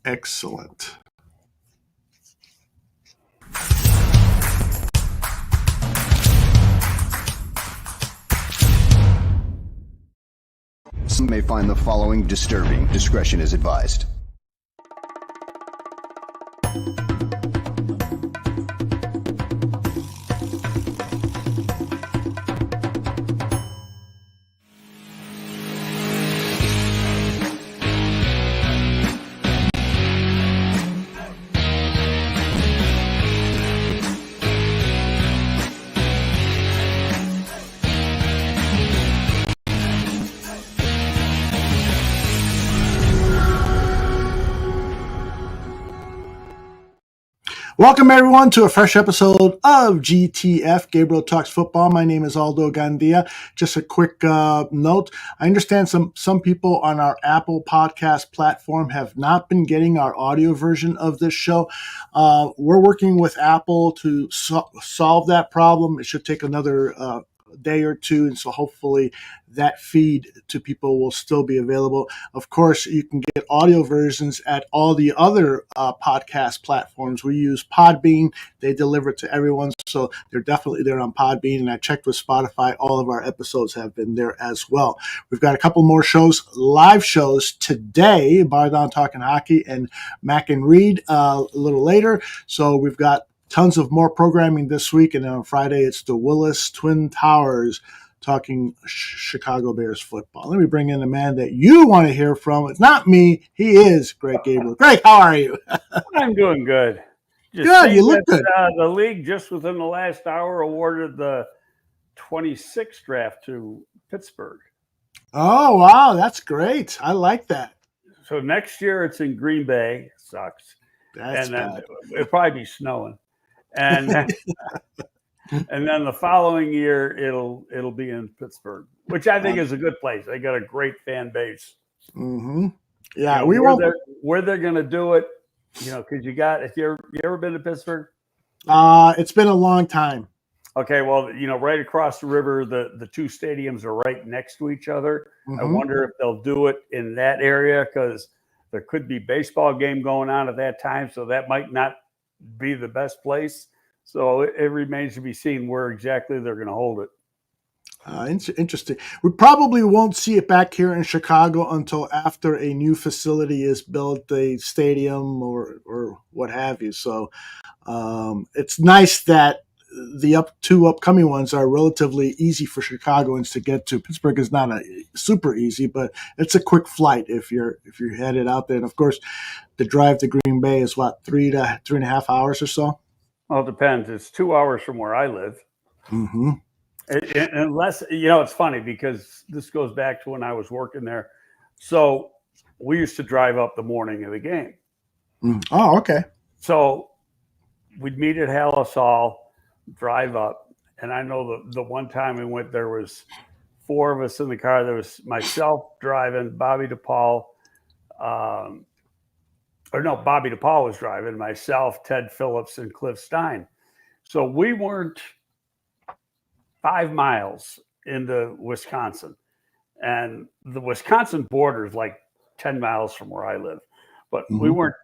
Excellent. Some may find the following disturbing. Discretion is advised. Welcome, everyone, to a fresh episode of GTF, Gabriel Talks Football. My name is Aldo Gandia. Just a quick note. I understand some people on our Apple podcast platform have not been getting our audio version of this show. We're working with Apple to solve that problem. It should take another day or two, and so hopefully that feed to people will still be available. Of course, you can get audio versions at all the other podcast platforms. We use Podbean. They deliver it to everyone, so they're definitely there on Podbean, and I checked with Spotify. All of our episodes have been there as well. We've got a couple more shows, live shows today, Bar Down Talking Hockey and Mac and Reed a little later. So we've got tons of more programming this week, and then on Friday it's the Willis Twin Towers talking Chicago Bears football. Let me bring in the man that you want to hear from. It's not me. He is Greg Gabriel. Greg, how are you? I'm doing good. Good. You look good. The league just within the last hour awarded the 26th draft to Pittsburgh. Oh, wow. That's great. I like that. So next year it's in Green Bay. Sucks. That's bad. It'll probably be snowing. And and then the following year it'll be in Pittsburgh, which I think is a good place. They got a great fan base. Mm-hmm. Yeah, where they're going to do it, because if you ever been to Pittsburgh? It's been a long time. Okay, well, right across the river, the two stadiums are right next to each other. Mm-hmm. I wonder if they'll do it in that area because there could be baseball game going on at that time, so that might not be the best place. So it remains to be seen where exactly they're going to hold it. Interesting. We probably won't see it back here in Chicago until after a new facility is built, a stadium or what have you. So it's nice that the two upcoming ones are relatively easy for Chicagoans to get to. Pittsburgh is not super easy, but it's a quick flight if you're headed out there. And of course, the drive to Green Bay is what, 3 to 3.5 hours or so. Well, it depends. It's 2 hours from where I live. Mm-hmm. Unless, it's funny because this goes back to when I was working there. So we used to drive up the morning of the game. Oh, okay. So we'd meet at Hallis Hall, drive up. And I know the one time we went, there was 4 of us in the car. There was myself driving, Bobby DePaul, Bobby DePaul was driving, myself, Ted Phillips, and Cliff Stein. So we weren't 5 miles into Wisconsin. And the Wisconsin border is like 10 miles from where I live. But we weren't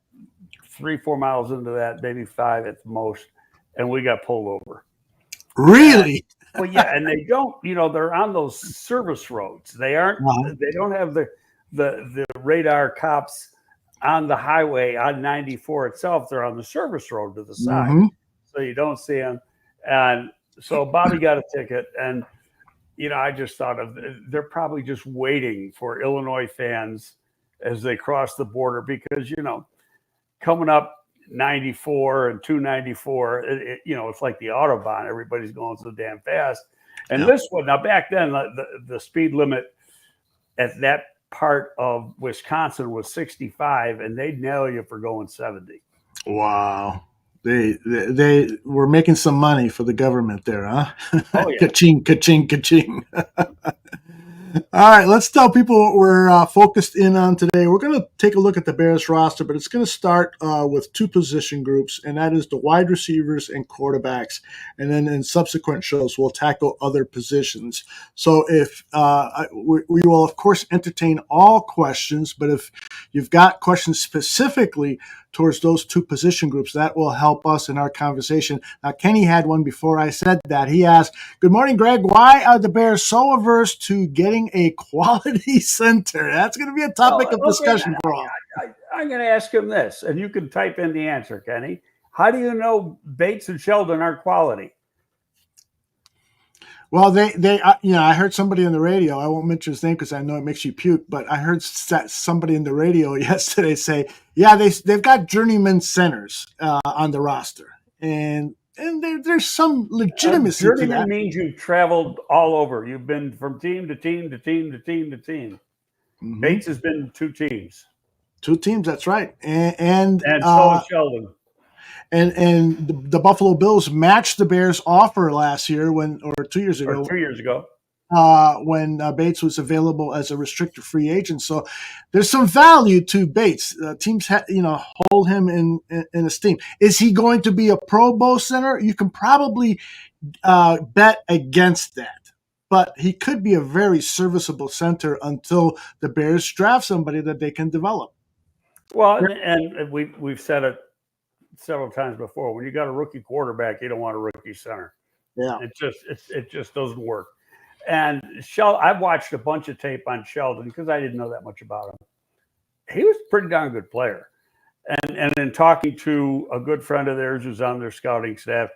3-4 miles into that, maybe 5 at the most, and we got pulled over. Really? Well, yeah, and they don't, they're on those service roads. They aren't, they don't have the radar cops on the highway on 94 itself. They're on the service road to the side. So you don't see them. And so Bobby got a ticket, and, I just thought they're probably just waiting for Illinois fans as they cross the border because, coming up 94 and 294, it's like the Autobahn. Everybody's going so damn fast. And this one, now back then, the speed limit at that part of Wisconsin was 65, and they'd nail you for going 70. Wow. They were making some money for the government there, huh? Oh, yeah. Ka-ching, ka-ching, ka-ching. All right, let's tell people what we're focused in on today. We're going to take a look at the Bears roster, but it's going to start with two position groups, and that is the wide receivers and quarterbacks. And then in subsequent shows, we'll tackle other positions. So if we will, of course, entertain all questions, but if you've got questions specifically towards those two position groups, that will help us in our conversation. Now, Kenny had one before I said that. He asked, "Good morning, Greg. Why are the Bears so averse to getting a quality center?" That's going to be a topic of discussion for all. I'm going to ask him this, and you can type in the answer, Kenny. How do you know Bates and Sheldon aren't quality? Well, I heard somebody on the radio. I won't mention his name because I know it makes you puke. But I heard somebody in the radio yesterday say, "Yeah, they've got journeyman centers on the roster, and there's some legitimacy to journeyman that." Means you've traveled all over. You've been from team to team to team to team to team. Mm-hmm. Bates has been two teams. Two teams, that's right, and so is Sheldon. And the Buffalo Bills matched the Bears' offer last year or 2 years ago. 2 years ago. When Bates was available as a restricted free agent. So there's some value to Bates. Teams hold him in esteem. Is he going to be a Pro Bowl center? You can probably bet against that. But he could be a very serviceable center until the Bears draft somebody that they can develop. Well, and we've said it several times before. When you got a rookie quarterback, you don't want a rookie center. Yeah, it just doesn't work. And I've watched a bunch of tape on Sheldon because I didn't know that much about him. He was a pretty darn good player. And in talking to a good friend of theirs who's on their scouting staff,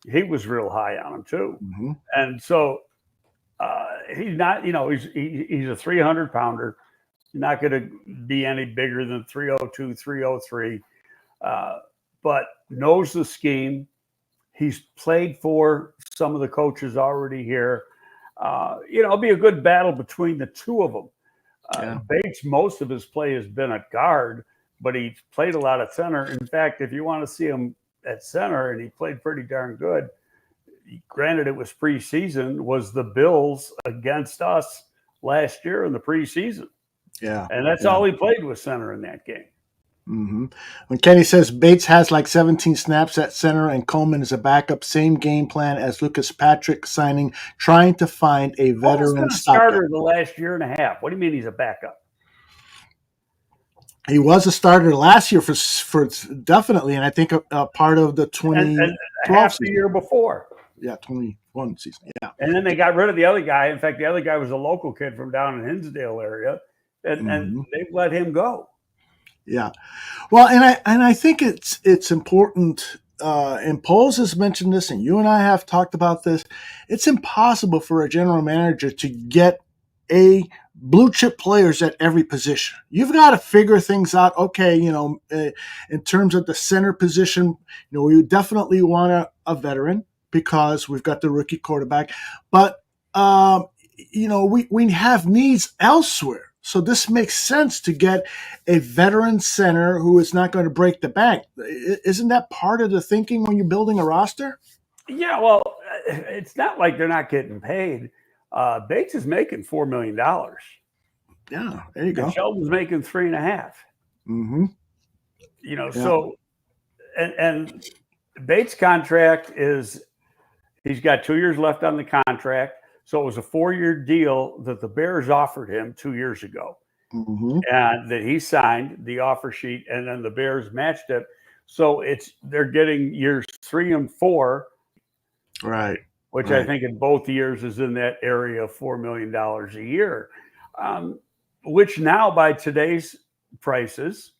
he was real high on him too. Mm-hmm. And so he's not, he's a 300-pounder. He's not going to be any bigger than 302, 303. But knows the scheme. He's played for some of the coaches already here. It'll be a good battle between the two of them. Bates, most of his play has been at guard, but he played a lot at center. In fact, if you want to see him at center, and he played pretty darn good, granted it was preseason, was the Bills against us last year in the preseason. Yeah. And that's all he played was center in that game. Mm-hmm. When Kenny says Bates has like 17 snaps at center and Coleman is a backup, same game plan as Lucas Patrick signing, trying to find a veteran starter the last year and a half. What do you mean he's a backup? He was a starter last year for definitely, and I think a part of the 2012 half the year before. Yeah, 21 season. Yeah, and then they got rid of the other guy. In fact, the other guy was a local kid from down in Hinsdale area, and they let him go. Yeah, well, and I think it's important. And Poles has mentioned this, and you and I have talked about this. It's impossible for a general manager to get blue chip players at every position. You've got to figure things out. Okay, in terms of the center position, we definitely want a veteran because we've got the rookie quarterback, but we have needs elsewhere. So this makes sense to get a veteran center who is not going to break the bank. Isn't that part of the thinking when you're building a roster? Yeah, well, it's not like they're not getting paid. Bates is making $4 million. Yeah, there you go. Sheldon's making $3.5. Mm-hmm. So and Bates' contract he's got 2 years left on the contract. So it was a 4-year deal that the Bears offered him 2 years ago, and that he signed the offer sheet, and then the Bears matched it. So they're getting years 3 and 4, right? Which I think in both years is in that area of $4 million a year, which now by today's prices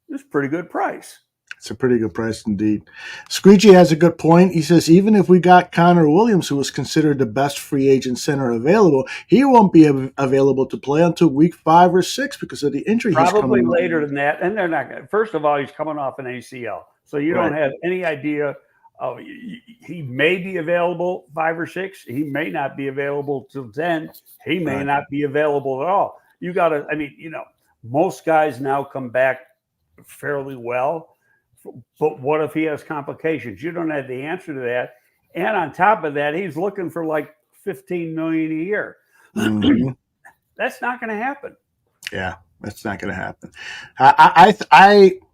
is a pretty good price. It's a pretty good price indeed. Screechy has a good point. He says, even if we got Connor Williams, who was considered the best free agent center available, he won't be available to play until week 5 or 6 because of the injury. Probably later than that. And they're not going to. First of all, he's coming off an ACL. So you don't have any idea. He may be available 5 or 6. He may not be available till 10. He may not be available at all. You got to, most guys now come back fairly well. But what if he has complications? You don't have the answer to that. And on top of that, he's looking for like $15 million a year. Mm-hmm. That's not going to happen. Yeah, that's not going to happen.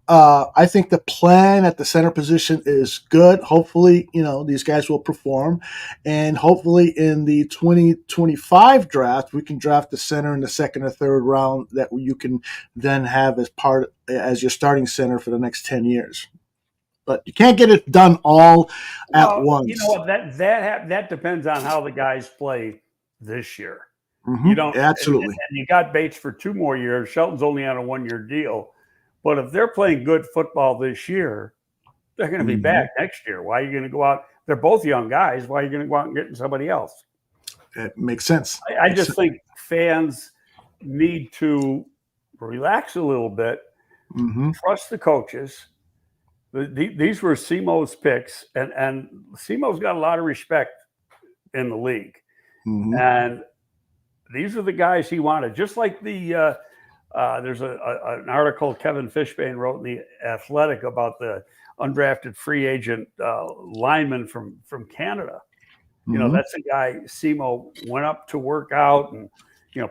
I think the plan at the center position is good. Hopefully, these guys will perform, and hopefully in the 2025 draft, we can draft the center in the second or third round that you can then have as your starting center for the next 10 years. But you can't get it done all at once. You know what? That depends on how the guys play this year. Mm-hmm. You don't Absolutely. and you got Bates for 2 more years. Shelton's only on a 1-year deal. But if they're playing good football this year, they're going to be back next year. Why are you going to go out? They're both young guys. Why are you going to go out and get somebody else? It makes sense. I just think fans need to relax a little bit, trust the coaches. These were Simo's picks, and Simo's got a lot of respect in the league. And these are the guys he wanted. Just like there's an article Kevin Fishbane wrote in The Athletic about the undrafted free agent lineman from Canada. That's a guy Simo went up to work out and,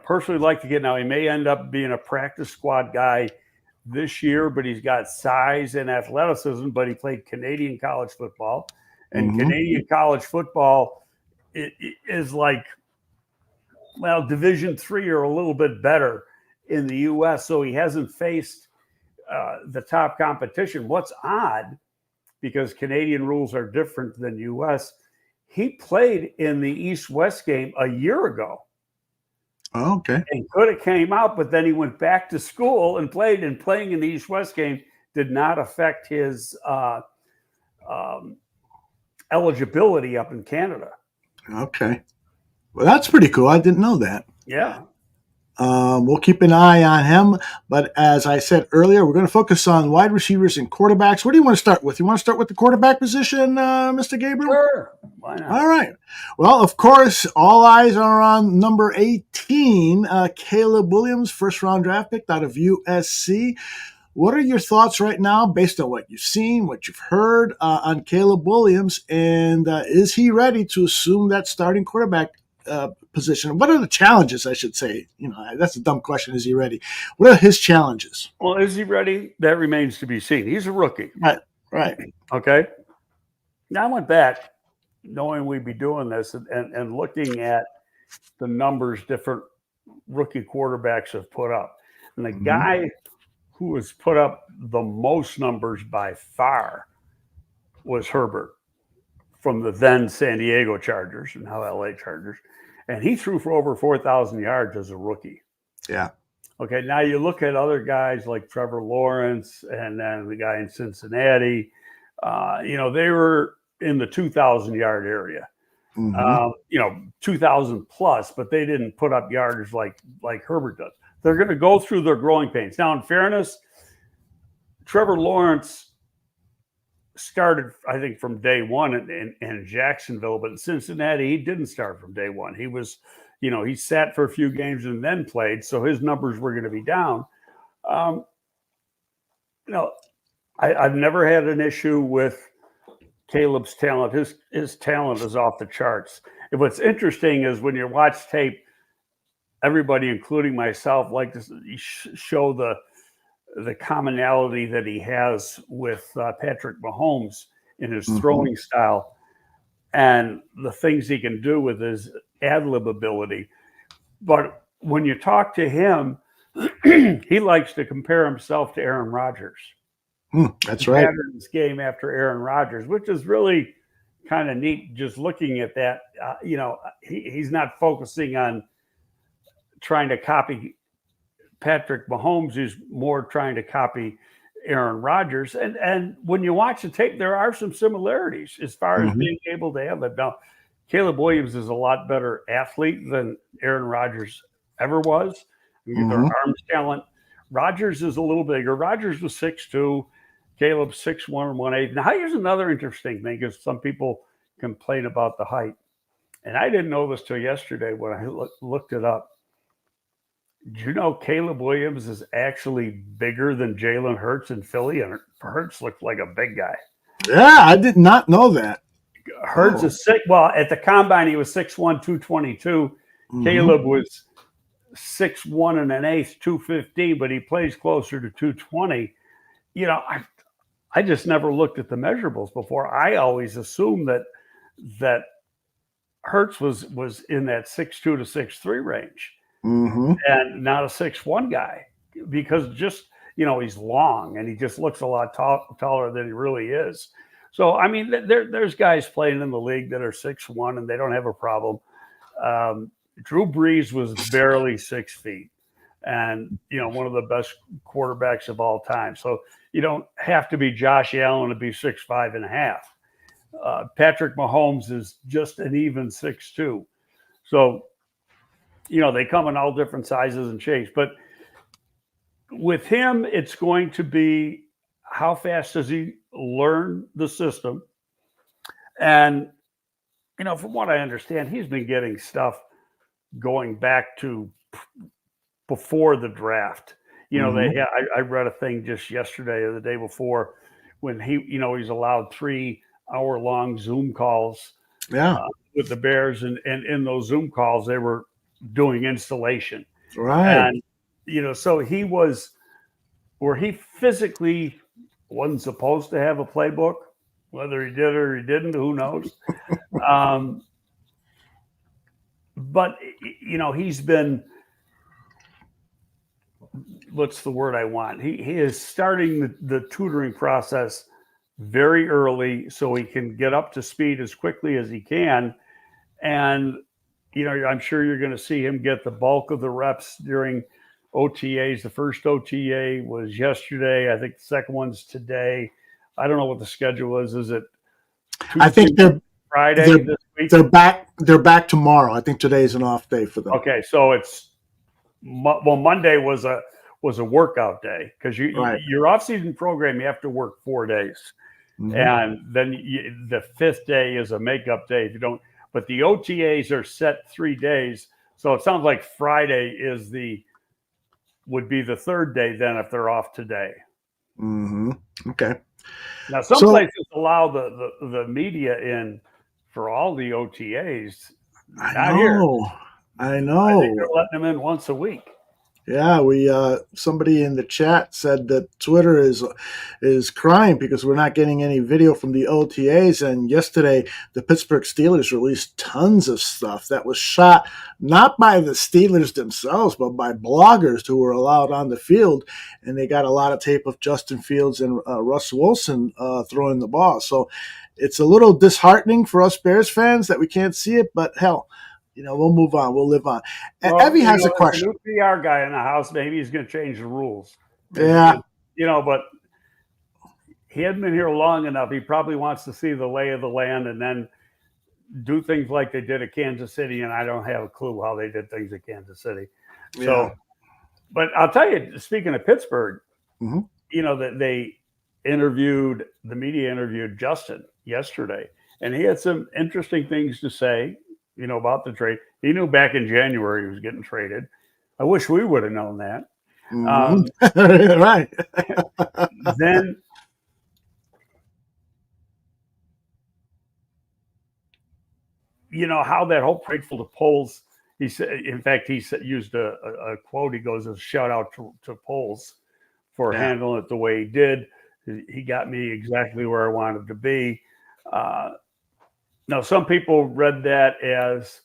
personally like to get. Now, he may end up being a practice squad guy this year, but he's got size and athleticism, but he played Canadian college football. And Canadian college football is like, well, Division III or a little bit better in the U.S., so he hasn't faced the top competition. What's odd, because Canadian rules are different than U.S., he played in the East-West game a year ago. Oh, okay. And could have came out, but then he went back to school and played, and playing in the East-West game did not affect his eligibility up in Canada. Okay. Well, that's pretty cool. I didn't know that. Yeah. We'll keep an eye on him. But as I said earlier, we're going to focus on wide receivers and quarterbacks. What do you want to start with? You want to start with the quarterback position, Mr. Gabriel? Sure. Why not? All right. Well, of course, all eyes are on number 18, Caleb Williams, first-round draft pick out of USC. What are your thoughts right now, based on what you've seen, what you've heard on Caleb Williams, and is he ready to assume that starting quarterback position? What are the challenges, I should say? That's a dumb question. Is he ready? What are his challenges? Well, is he ready? That remains to be seen. He's a rookie. Right. Okay. Now I went back knowing we'd be doing this and looking at the numbers different rookie quarterbacks have put up. And the guy who has put up the most numbers by far was Herbert from the then San Diego Chargers and now LA Chargers. And he threw for over 4,000 yards as a rookie. Yeah. Okay, now you look at other guys like Trevor Lawrence and then the guy in Cincinnati. They were in the 2,000-yard area. 2,000 plus, but they didn't put up yards like Herbert does. They're going to go through their growing pains. Now, in fairness, Trevor Lawrence started, I think, from day one in Jacksonville, but in Cincinnati, he didn't start from day one. He was, he sat for a few games and then played, so his numbers were going to be down. I've never had an issue with Caleb's talent. His talent is off the charts. And what's interesting is when you watch tape, everybody, including myself, like to show the commonality that he has with Patrick Mahomes in his throwing style and the things he can do with his ad-lib ability. But when you talk to him, he likes to compare himself to Aaron Rodgers. That's right. His game after Aaron Rodgers, which is really kind of neat just looking at that. He's not focusing on trying to copy Patrick Mahomes, is more trying to copy Aaron Rodgers. And when you watch the tape, there are some similarities as far as being able to have it. Now, Caleb Williams is a lot better athlete than Aaron Rodgers ever was. Their arm talent. Rodgers is a little bigger. Rodgers was 6'2", Caleb 6'1", 1/8. Now, here's another interesting thing, because some people complain about the height. And I didn't know this till yesterday when I looked it up. Do you know Caleb Williams is actually bigger than Jalen Hurts in Philly? And Hurts looked like a big guy. Yeah, I did not know that. Hurts is at the combine, he was 6'1", 222. Caleb was 6'1" and an eighth, 215, but he plays closer to 220. You know, I just never looked at the measurables before. I always assumed that Hurts was in that 6'2" to 6'3" range, and not a 6'1" guy, because just, you know, he's long and he just looks a lot taller than he really is. So, I mean, there's guys playing in the league that are 6'1" and they don't have a problem. Drew Brees was barely 6 feet, and, you know, one of the best quarterbacks of all time. So you don't have to be Josh Allen to be 6'5" and a half. Patrick Mahomes is just an even 6'2". So, you know, they come in all different sizes and shapes. But with him, it's going to be how fast does he learn the system? And, you know, from what I understand, he's been getting stuff going back to before the draft. You know, I read a thing just yesterday or the day before when he's allowed 3-hour-long Zoom calls with the Bears, and in those Zoom calls they were doing installation. Right. And, you know, so he was where he physically wasn't supposed to have a playbook. Whether he did or he didn't, who knows? But, you know, he's been, what's the word I want? He is starting the tutoring process very early so he can get up to speed as quickly as he can. And, you know, I'm sure you're going to see him get the bulk of the reps during OTAs. The first OTA was yesterday. I think the second one's today. I don't know what the schedule is. Is it Tuesday, I think Friday this week? They're back tomorrow. I think today's an off day for them. Okay, so it's Monday was a workout day, because your off-season program, you have to work 4 days, and then the fifth day is a makeup day if you don't. But the OTAs are set 3 days, so it sounds like Friday would be the third day then if they're off today. Okay. Now some places allow the media in for all the OTAs. I know. I think they're letting them in once a week. Yeah, somebody in the chat said that Twitter is crying because we're not getting any video from the OTAs. And yesterday, the Pittsburgh Steelers released tons of stuff that was shot not by the Steelers themselves, but by bloggers who were allowed on the field. And they got a lot of tape of Justin Fields and Russ Wilson throwing the ball. So it's a little disheartening for us Bears fans that we can't see it, but hell, you know, we'll move on. We'll live on. And Evie has a question. A new PR guy in the house, maybe he's going to change the rules. Yeah. You know, but he hasn't been here long enough. He probably wants to see the lay of the land and then do things like they did at Kansas City. And I don't have a clue how they did things at Kansas City. Yeah. So, but I'll tell you, speaking of Pittsburgh, you know, that the media interviewed Justin yesterday, and he had some interesting things to say, you know, about the trade. He knew back in January he was getting traded. I wish we would have known that. Right. Then, you know, how that whole grateful to Poles. He said, in fact, he used a quote. He goes, "A shout out to Poles for handling it the way he did. He got me exactly where I wanted to be." Now, some people read that as,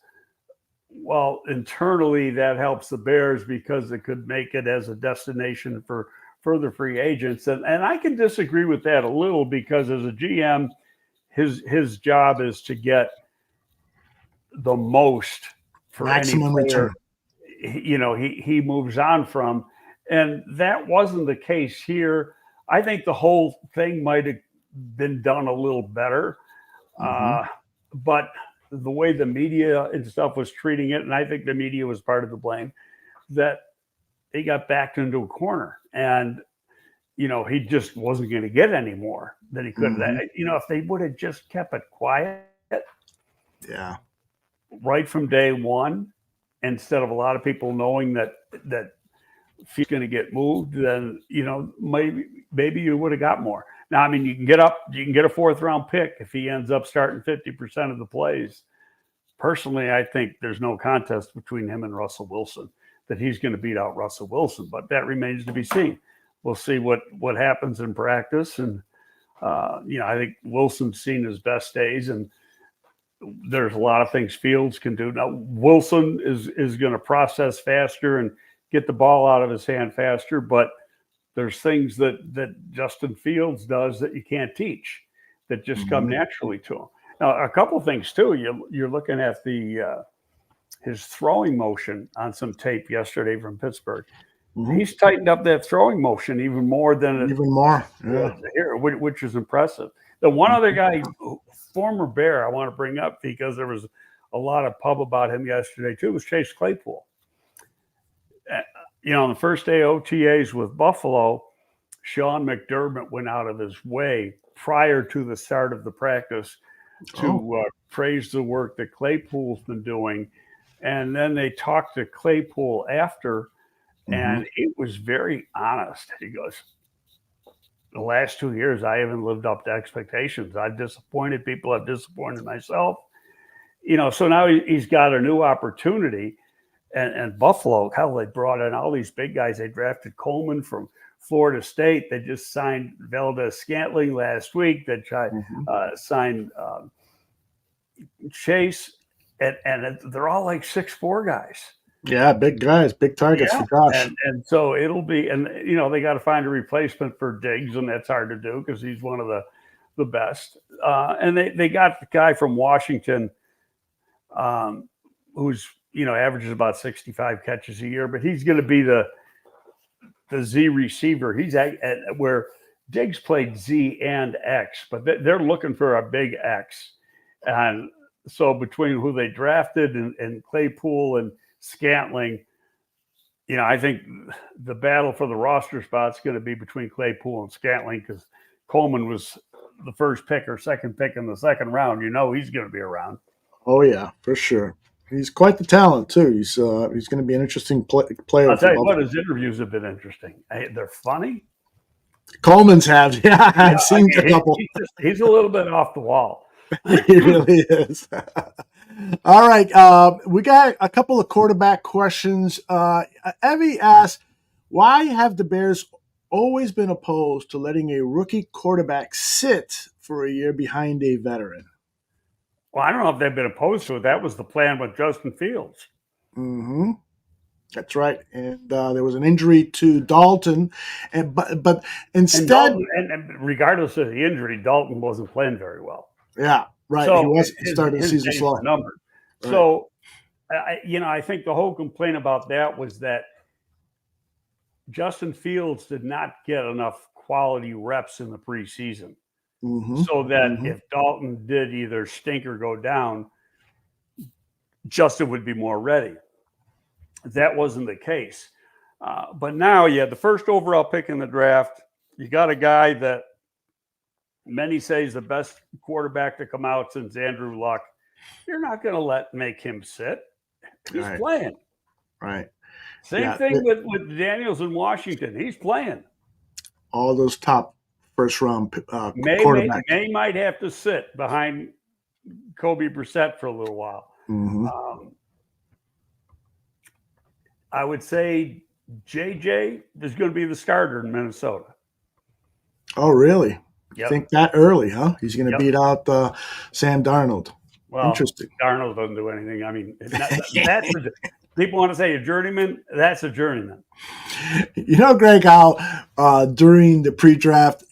well, internally that helps the Bears because it could make it as a destination for further free agents. And I can disagree with that a little, because as a GM, his job is to get the most for maximum any player, return. you know, he moves on from. And that wasn't the case here. I think the whole thing might have been done a little better. But the way the media and stuff was treating it, and I think the media was part of the blame, that he got backed into a corner. And, you know, he just wasn't going to get any more than he could. You know, if they would have just kept it quiet right from day one, instead of a lot of people knowing that he's going to get moved, then, you know, maybe you would have got more. Now, I mean, you can get a fourth round pick if he ends up starting 50% of the plays. Personally, I think there's no contest between him and Russell Wilson. that he's going to beat out Russell Wilson, but that remains to be seen. We'll see what happens in practice, and I think Wilson's seen his best days, and there's a lot of things Fields can do. Now Wilson is going to process faster and get the ball out of his hand faster, but there's things that Justin Fields does that you can't teach, that just come naturally to him. Now, a couple of things too. You're looking at his throwing motion on some tape yesterday from Pittsburgh. He's tightened up that throwing motion even more than here, which is impressive. The one other guy, former Bear, I want to bring up because there was a lot of pub about him yesterday too, was Chase Claypool. On the first day of OTAs with Buffalo, Sean McDermott went out of his way prior to the start of the practice to praise the work that Claypool's been doing. And then they talked to Claypool after, and he was very honest. He goes, the last 2 years, I haven't lived up to expectations. I've disappointed people. I've disappointed myself. So now he's got a new opportunity. And Buffalo, hell, they brought in all these big guys. They drafted Coleman from Florida State. They just signed Valdez-Scantling last week. They signed Chase, and they're all like 6'4" guys. Yeah, big guys, big targets for Josh. And so it'll be, and they got to find a replacement for Diggs, and that's hard to do because he's one of the best. And they got the guy from Washington, who's averages about 65 catches a year, but he's going to be the Z receiver. He's at where Diggs played Z and X, but they're looking for a big X. And so between who they drafted and Claypool and Scantling, I think the battle for the roster spot is going to be between Claypool and Scantling, because Coleman was the first pick or second pick in the second round. He's going to be around. Oh yeah, for sure. He's quite the talent too. He's going to be an interesting player. I'll tell you what, his interviews have been interesting. They're funny. Coleman's have, I've seen a couple. He's a little bit off the wall. He really is. All right, we got a couple of quarterback questions. Evie asked, why have the Bears always been opposed to letting a rookie quarterback sit for a year behind a veteran? Well, I don't know if they've been opposed to it. That was the plan with Justin Fields. That's right. And there was an injury to Dalton, but instead, and regardless of the injury, Dalton wasn't playing very well. Yeah, right. So he started the season slow. Numbered. Right. So, I think the whole complaint about that was that Justin Fields did not get enough quality reps in the preseason. So that if Dalton did either stink or go down, Justin would be more ready. That wasn't the case. But now you had the first overall pick in the draft. You got a guy that many say is the best quarterback to come out since Andrew Luck. You're not going to make him sit. He's playing. Right. Same thing with Daniels in Washington. He's playing. All those top first-round quarterbacks. May might have to sit behind Kobe Brissett for a little while. I would say JJ is going to be the starter in Minnesota. Oh, really? Yep. Think that early, huh? He's going to beat out Sam Darnold. Well, interesting. Darnold doesn't do anything. I mean, people want to say a journeyman. That's a journeyman. Greg, how during the pre-draft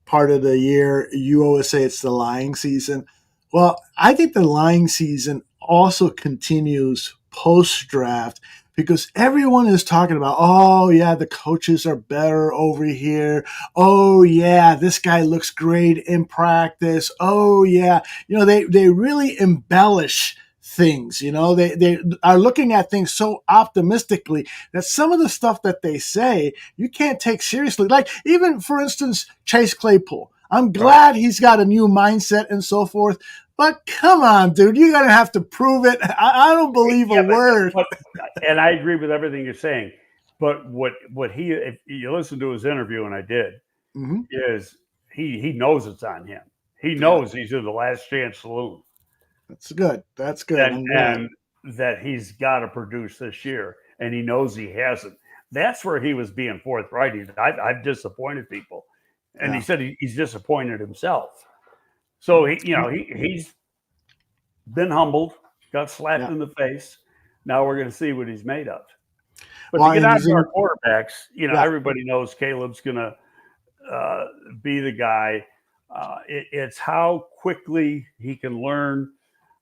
part of the year, you always say it's the lying season. Well, I think the lying season also continues post-draft, because everyone is talking about, oh, yeah, the coaches are better over here. Oh, yeah, this guy looks great in practice. Oh, yeah. They really embellish things. They are looking at things so optimistically that some of the stuff that they say, you can't take seriously. Like even, for instance, Chase Claypool. I'm glad he's got a new mindset and so forth. But come on, dude, you're going to have to prove it. I don't believe a word. And I agree with everything you're saying. But what if you listen to his interview, and I did, is he knows it's on him. He knows he's in the last chance saloon. That's good. That's good. And that he's got to produce this year. and he knows he hasn't. That's where he was being forthright. I've disappointed people, and he said he's disappointed himself. So he's been humbled, got slapped in the face. Now we're going to see what he's made of. But to get on to our quarterbacks, everybody knows Caleb's going to be the guy. It's how quickly he can learn,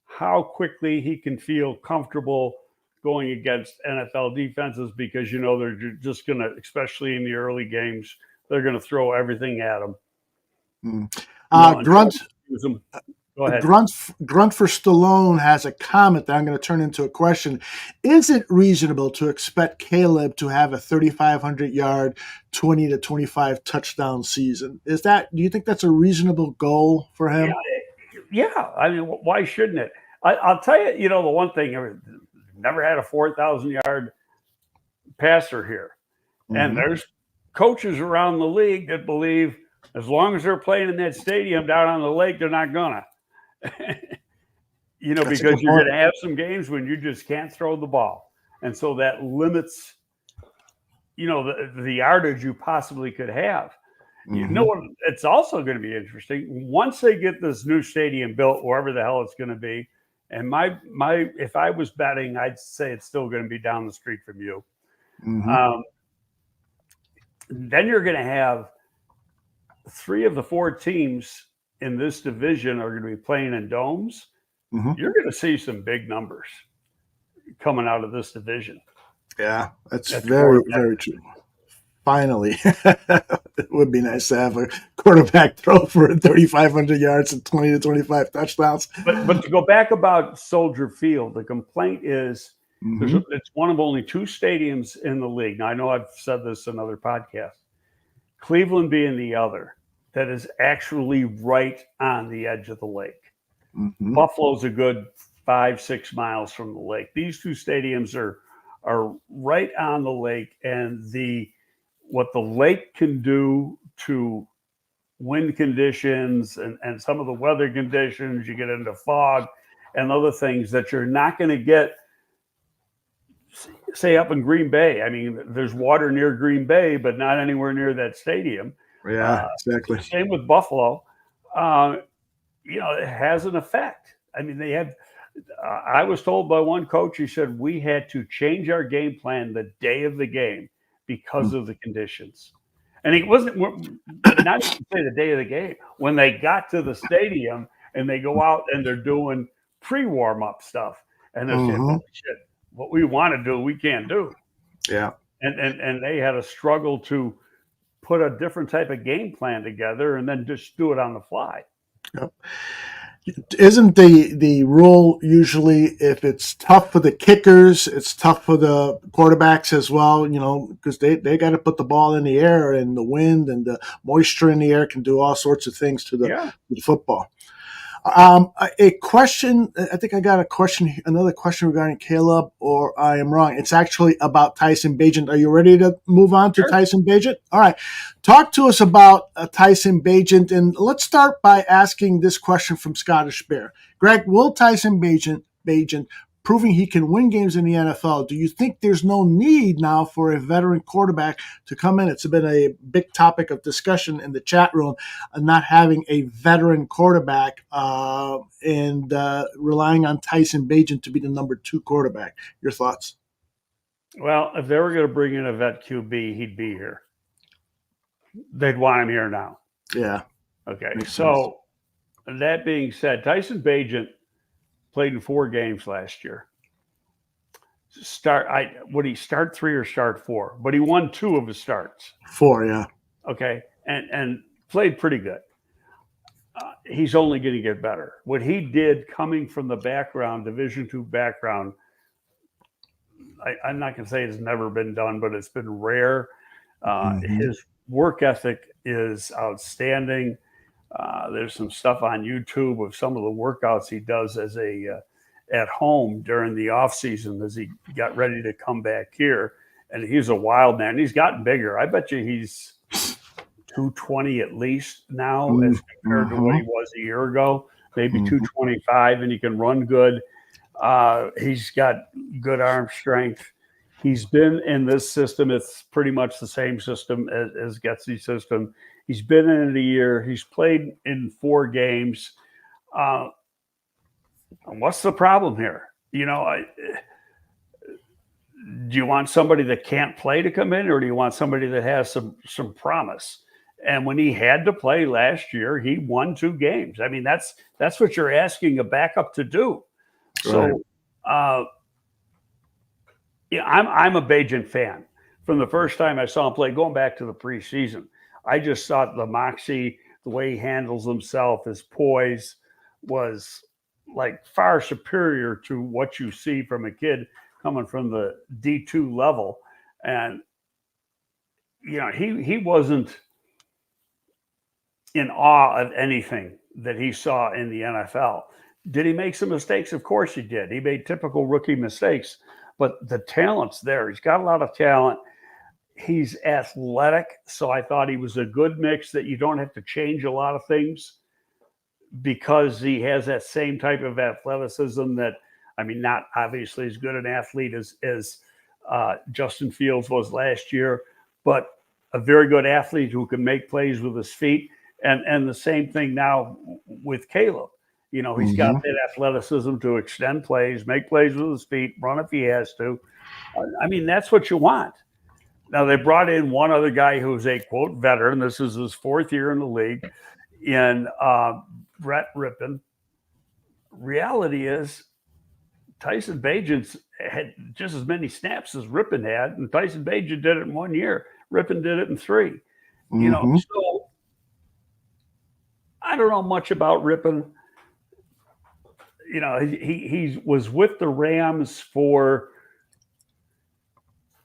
how quickly he can feel comfortable going against NFL defenses, because they're just going to, especially in the early games, they're going to throw everything at him. Grunt. Go ahead. Grunt for Stallone has a comment that I'm going to turn into a question. Is it reasonable to expect Caleb to have a 3,500-yard, 20 to 25 touchdown season? Do you think that's a reasonable goal for him? Yeah. I mean, why shouldn't it? I'll tell you, the one thing, I've never had a 4,000-yard passer here. Mm-hmm. And there's coaches around the league that believe as long as they're playing in that stadium down on the lake, they're not gonna. Because you're going to have some games when you just can't throw the ball. And so that limits, the yardage you possibly could have. Mm-hmm. It's also going to be interesting once they get this new stadium built, wherever the hell it's going to be. And if I was betting, I'd say it's still going to be down the street from you. Mm-hmm. Then you're going to have 3 of the 4 teams in this division are going to be playing in domes. Mm-hmm. You're going to see some big numbers coming out of this division. Yeah, that's very, very true. Finally, it would be nice to have a quarterback throw for 3,500 yards and 20 to 25 touchdowns. But to go back about Soldier Field, the complaint is it's one of only 2 stadiums in the league. Now, I know I've said this in other podcasts, Cleveland being the other, that is actually right on the edge of the lake. Mm-hmm. Buffalo's a good 5-6 miles from the lake. These 2 stadiums are right on the lake, and what the lake can do to wind conditions and some of the weather conditions, you get into fog and other things that you're not going to get, say, up in Green Bay. I mean, there's water near Green Bay, but not anywhere near that stadium. Yeah, exactly. Same with Buffalo. It has an effect. I mean, they had. I was told by one coach, he said, we had to change our game plan the day of the game because of the conditions. And it wasn't not to say the day of the game. When they got to the stadium and they go out and they're doing pre-warm up stuff, and they're saying, "Holy shit, what we want to do, we can't do." Yeah, and they had a struggle to put a different type of game plan together and then just do it on the fly. Yep. Isn't the rule usually, if it's tough for the kickers, it's tough for the quarterbacks as well, because they got to put the ball in the air, and the wind and the moisture in the air can do all sorts of things to the football. A question, I think I got another question regarding Caleb, or I am wrong. It's actually about Tyson Bagent. Are you ready to move on to Tyson Bagent? All right. Talk to us about Tyson Bagent, and let's start by asking this question from Scottish Bear. Greg, will Tyson Bagent, proving he can win games in the NFL, do you think there's no need now for a veteran quarterback to come in? It's been a big topic of discussion in the chat room, not having a veteran quarterback and relying on Tyson Bagent to be the number 2 quarterback. Your thoughts? Well, if they were going to bring in a vet QB, he'd be here. They'd want him here now. Yeah. Okay. So that being said, Tyson Bagent played in 4 games last year. Would he start 3 or start 4? But he won 2 of his starts. 4, yeah. Okay, and played pretty good. He's only going to get better. What he did coming from the background, Division II background, I'm not going to say it's never been done, but it's been rare. His work ethic is outstanding. There's some stuff on YouTube of some of the workouts he does as at home during the off season as he got ready to come back here. And he's a wild man. He's gotten bigger. I bet you he's 220 at least now as compared to what he was a year ago, maybe 225, and he can run good. He's got good arm strength. He's been in this system. It's pretty much the same system as Getsy's system. He's been in it a year. He's played in 4 games. What's the problem here? Do you want somebody that can't play to come in, or do you want somebody that has some promise? And when he had to play last year, he won 2 games. I mean, that's what you're asking a backup to do. So, yeah, I'm a Bajan fan. From the first time I saw him play, going back to the preseason, I just thought the moxie, the way he handles himself, his poise was like far superior to what you see from a kid coming from the D2 level. And, he wasn't in awe of anything that he saw in the NFL. Did he make some mistakes? Of course he did. He made typical rookie mistakes, but the talent's there. He's got a lot of talent. He's athletic, so I thought he was a good mix that you don't have to change a lot of things because he has that same type of athleticism that, not obviously as good an athlete as Justin Fields was last year, but a very good athlete who can make plays with his feet. And the same thing now with Caleb. He's got that athleticism to extend plays, make plays with his feet, run if he has to. That's what you want. Now, they brought in one other guy who's a, quote, veteran. This is his 4th year in the league, in Brett Rippon. Reality is Tyson Bagent had just as many snaps as Rippon had, and Tyson Bagent did it in 1 year. Rippon did it in 3. So I don't know much about Rippon. He was with the Rams for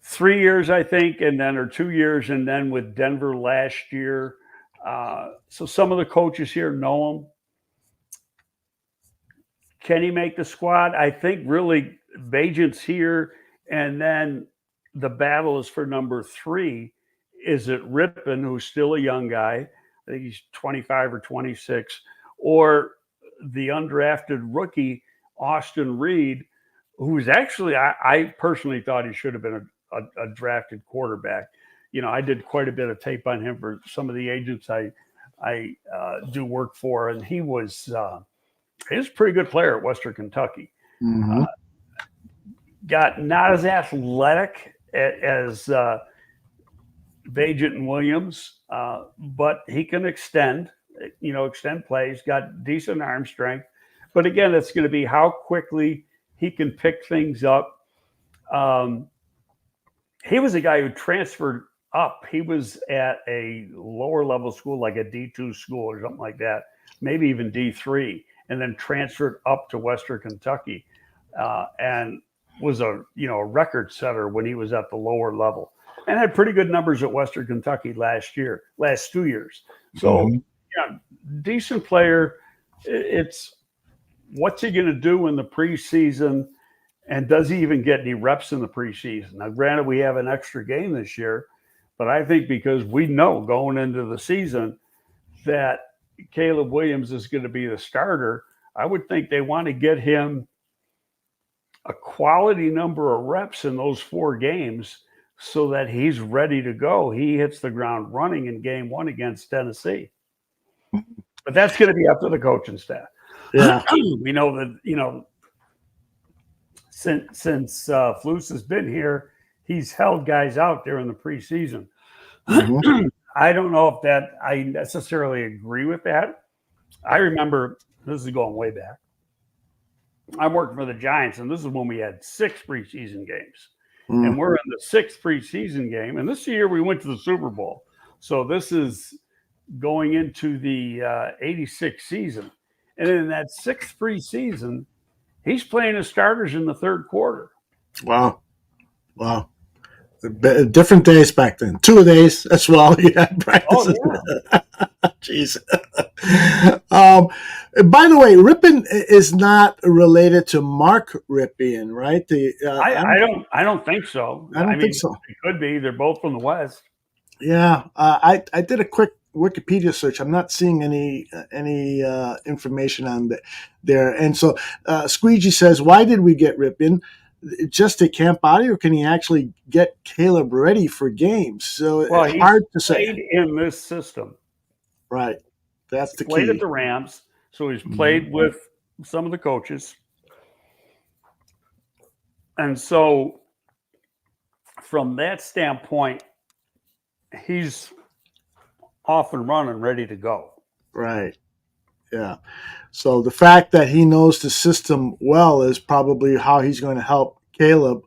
3 years, I think, or 2 years, and then with Denver last year. So some of the coaches here know him. Can he make the squad? I think really Bagent's here, and then the battle is for number 3. Is it Rippon, who's still a young guy? I think he's 25 or 26, or the undrafted rookie, Austin Reed, who's actually, I personally thought he should have been a drafted quarterback. I did quite a bit of tape on him for some of the agents I do work for, and he was a pretty good player at Western Kentucky. Got not as athletic as Bagent and Williams, but he can extend plays, got decent arm strength. But again, it's going to be how quickly he can pick things up. He was a guy who transferred up. He was at a lower level school, like a D2 school or something like that, maybe even D3, and then transferred up to Western Kentucky, and was a record setter when he was at the lower level, and had pretty good numbers at Western Kentucky last 2 years. So, decent player. It's what's he going to do in the preseason, and does he even get any reps in the preseason? Now, granted, we have an extra game this year, but I think because we know going into the season that Caleb Williams is going to be the starter, I would think they want to get him a quality number of reps in those 4 games so that he's ready to go. He hits the ground running in game 1 against Tennessee. But that's going to be up to the coaching staff. Yeah. We know that, since Flus has been here, he's held guys out there in the preseason. I don't know if that I necessarily agree with that. I remember, this is going way back, I'm working for the Giants, and this is when we had 6 preseason games. And we're in the 6th preseason game. And this year we went to the Super Bowl. So this is going into the 86 season. And in that 6th preseason, he's playing his starters in the 3rd quarter. Wow. Different days back then. 2 days as well. You had practices. Oh, yeah. Jeez. By the way, Rippon is not related to Mark Rippon, right? I don't think so. I don't think so. It could be. They're both from the West. Yeah. I did a quick Wikipedia search. I'm not seeing any information on there. And so Squeegee says, why did we get Rippon? just a camp body, or can he actually get Caleb ready for games? So Well, it's he's hard to say. played in this system. Right. That's the Played at key. the Rams, so he's Mhm. played with some of the coaches. And so from that standpoint, he's off and running, ready to go. Right. Yeah. So the fact that he knows the system well is probably how he's going to help Caleb.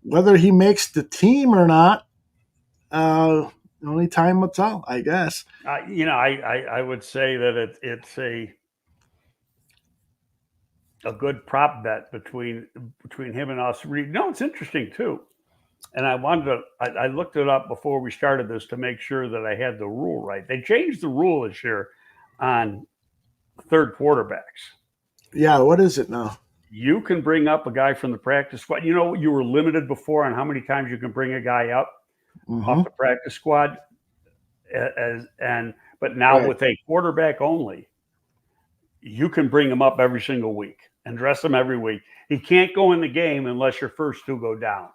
Whether he makes the team or not, only time will tell, I guess. I would say that it's a good prop bet between him and us. No, it's interesting too. And I looked it up before we started this to make sure that I had the rule right. They changed the rule this year on third quarterbacks. Yeah, what is it now? You can bring up a guy from the practice squad. You were limited before on how many times you can bring a guy up off the practice squad. But now Right. with a quarterback only, you can bring him up every single week and dress him every week. He can't go in the game unless your first two go down.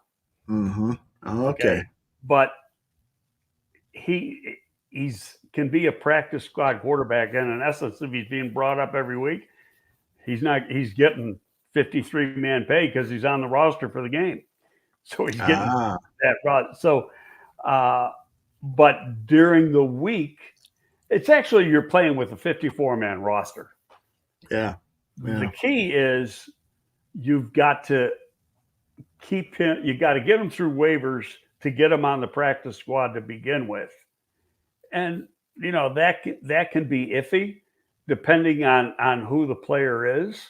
Mm-hmm. Okay. But he's can be a practice squad quarterback, and in essence, if he's being brought up every week, he's getting 53-man pay because he's on the roster for the game. So he's getting that. So, but during the week, it's actually you're playing with a 54-man roster. Yeah. The key is you've got to keep him. You got to get him through waivers to get him on the practice squad to begin with, and that can be iffy depending on who the player is.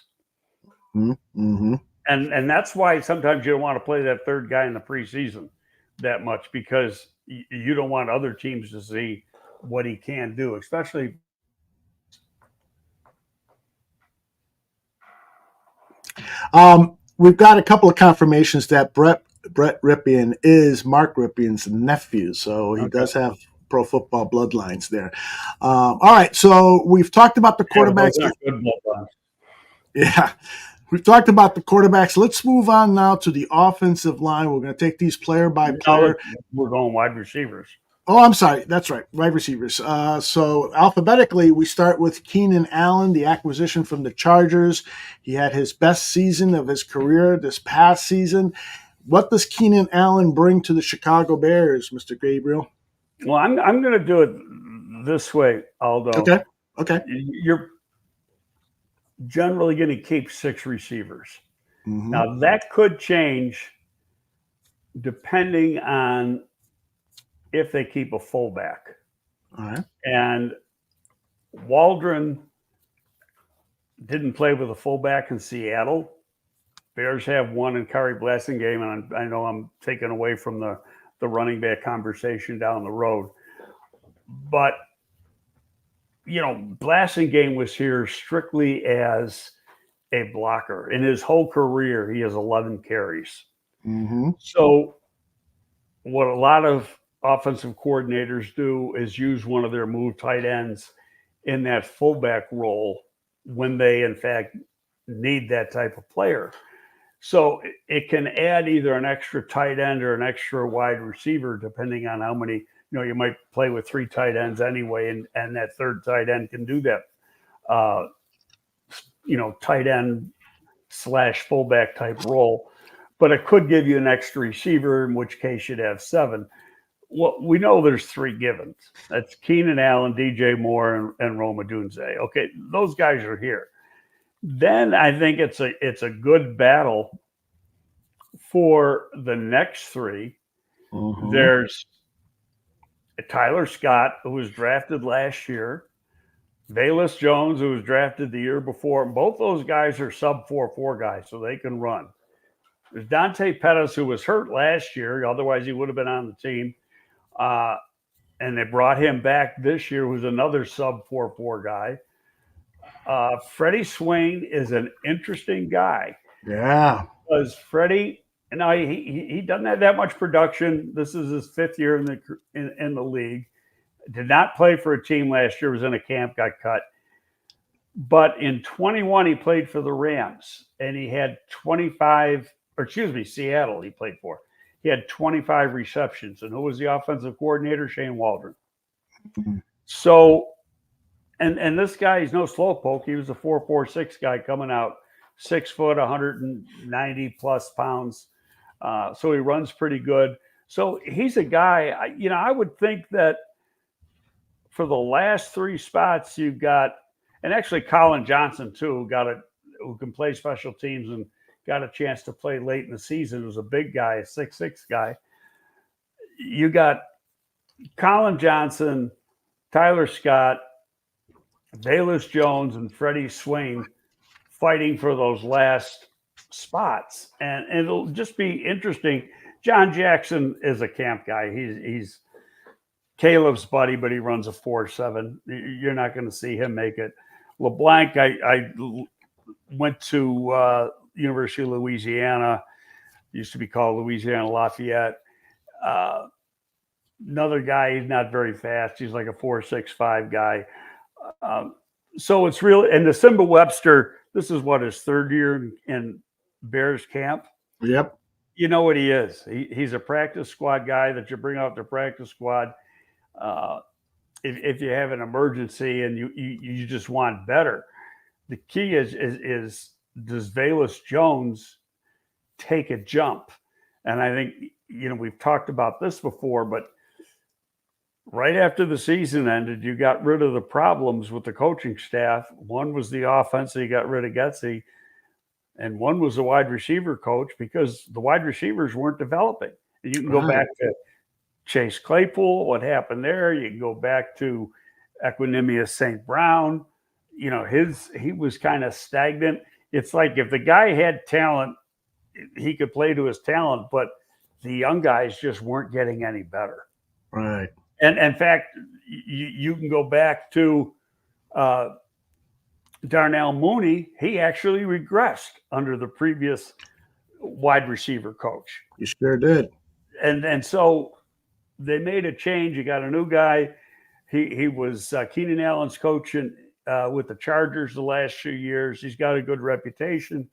Mm-hmm. And that's why sometimes you don't want to play that third guy in the preseason that much, because you don't want other teams to see what he can do, especially. We've got a couple of confirmations that Brett Ripien is Mark Ripien's nephew, so he does have pro football bloodlines there. All right, so we've talked about the quarterbacks. Yeah, we've talked about the quarterbacks. Let's move on now to the offensive line. We're going to take these player by player. We're going wide receivers. Oh, I'm sorry. That's right. Wide receivers. So alphabetically, we start with Keenan Allen, the acquisition from the Chargers. He had his best season of his career this past season. What does Keenan Allen bring to the Chicago Bears, Mr. Gabriel? Well, I'm going to do it this way, Aldo. Okay. You're generally going to keep 6 receivers. Mm-hmm. Now, that could change depending on if they keep a fullback. All right. And Waldron didn't play with a fullback in Seattle. Bears have one in Kari Blasingame, and I know I'm taking away from the running back conversation down the road. But, Blasingame was here strictly as a blocker. In his whole career, he has 11 carries. Mm-hmm. So what a lot of offensive coordinators do is use one of their move tight ends in that fullback role when they, in fact, need that type of player. So it can add either an extra tight end or an extra wide receiver, depending on how many, you might play with 3 tight ends anyway, and that third tight end can do that, tight end / fullback type role. But it could give you an extra receiver, in which case you'd have 7. Well, we know there's 3 givens. That's Keenan Allen, DJ Moore, and Rome Odunze. Okay, those guys are here. Then I think it's a good battle for the next 3. Mm-hmm. There's Tyler Scott, who was drafted last year, Velus Jones, who was drafted the year before. Both those guys are sub 4.4 guys, so they can run. There's Dante Pettis, who was hurt last year. Otherwise, he would have been on the team. And they brought him back this year, who's another sub 4.4 guy. Freddie Swain is an interesting guy. Yeah. Because Freddie, he doesn't have that much production. This is his 5th year in the league. Did not play for a team last year, was in a camp, got cut. But in 21, he played for the Rams, and he had 25, or excuse me, Seattle he played for. He had 25 receptions. And who was the offensive coordinator? Shane Waldron. Mhm. So, and this guy, he's no slowpoke. He was a 4.46 guy coming out, 6 foot, 190 plus pounds. So he runs pretty good. So he's a guy, I would think that for the last three spots, you've got, and actually Colin Johnson too, who can play special teams and got a chance to play late in the season. Was a big guy, a 6'6" guy. You got Colin Johnson, Tyler Scott, Velus Jones, and Freddie Swain fighting for those last spots, and it'll just be interesting. John Jackson is a camp guy. He's Caleb's buddy, but he runs a 4.7. You're not going to see him make it. LeBlanc, I went to University of Louisiana, used to be called Louisiana Lafayette. Another guy, he's not very fast. He's like a 4.65 guy. So it's really, and the Simba Webster, this is what, his third year in Bears camp. Yep. You know what he is. He's a practice squad guy that you bring out the practice squad. If you have an emergency and you just want better, the key is does Velus Jones take a jump? And I think, we've talked about this before, but right after the season ended, you got rid of the problems with the coaching staff. One was the offense, so you got rid of Getsy, and one was the wide receiver coach because the wide receivers weren't developing. And you can go back to Chase Claypool, what happened there. You can go back to Equanimous St. Brown. He was kind of stagnant. It's like if the guy had talent, he could play to his talent, but the young guys just weren't getting any better. Right. And in fact, you can go back to Darnell Mooney. He actually regressed under the previous wide receiver coach. You sure did. And so they made a change. You got a new guy. He was Keenan Allen's coach with the Chargers the last few years. He's got a good reputation.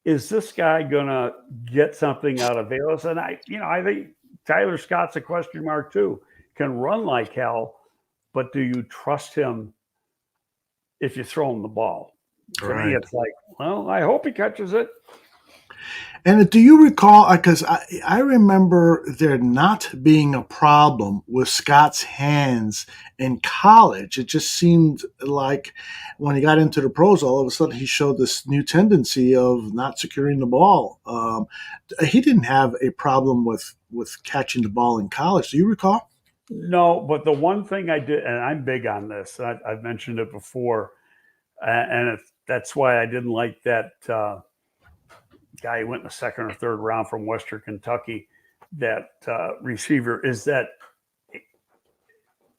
Is this guy gonna get something out of Velus? And I think Tyler Scott's a question mark too. Can run like hell, but do you trust him if you throw him the ball? To me, it's like, well, I hope he catches it. And do you recall, because I remember there not being a problem with Scott's hands in college. It just seemed like when he got into the pros, all of a sudden he showed this new tendency of not securing the ball. He didn't have a problem with catching the ball in college. Do you recall? No, but the one thing I did, and I'm big on this, I've mentioned it before, and that's why I didn't like that guy who went in the second or third round from Western Kentucky, that receiver, is that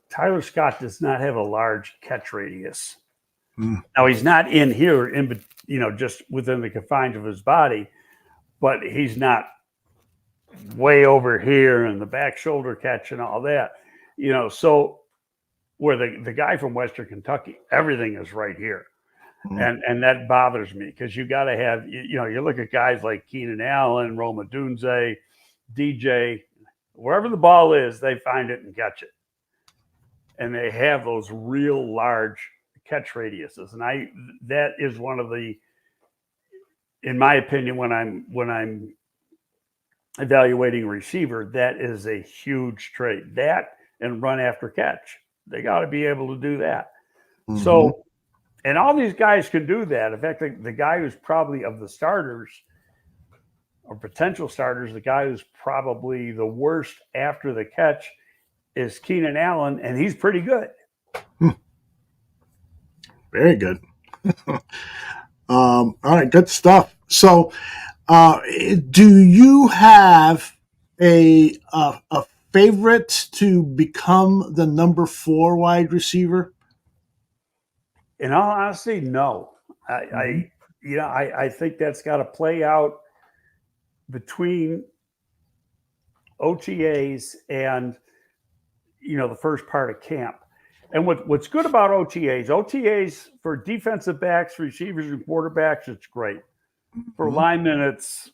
Tyler Scott does not have a large catch radius. Now, he's not in here, just within the confines of his body, but he's not way over here and the back shoulder catch and all that. So where the guy from Western Kentucky, everything is right here. And that bothers me because you got to have, you look at guys like Keenan Allen, Roma Dunze, DJ, wherever the ball is, they find it and catch it. And they have those real large catch radiuses. And that is one of the, in my opinion, when I'm evaluating a receiver, that is a huge trait. That and run after catch. They got to be able to do that. Mm-hmm. So, and all these guys can do that. In fact, the guy who's probably of the starters or potential starters, the guy who's probably the worst after the catch is Keenan Allen, and he's pretty good. Very good. All right, good stuff. So, do you have a favorite to become the number 4 wide receiver? In all honesty, no. I think that's got to play out between OTAs and the first part of camp. And what's good about OTAs for defensive backs, receivers, and quarterbacks, it's great. For linemen, it's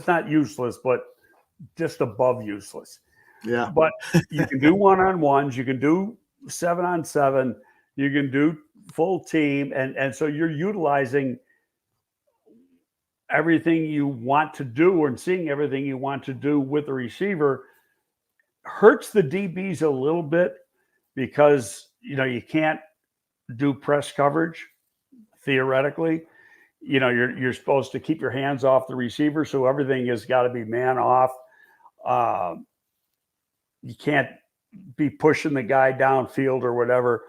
not useless, but just above useless. Yeah. But you can do one-on-ones, you can do 7-on-7, you can do full team, and so you're utilizing everything you want to do and seeing everything you want to do with the receiver. Hurts the DBs a little bit because you can't do press coverage theoretically. You're supposed to keep your hands off the receiver, so everything has got to be man off. You can't be pushing the guy downfield or whatever,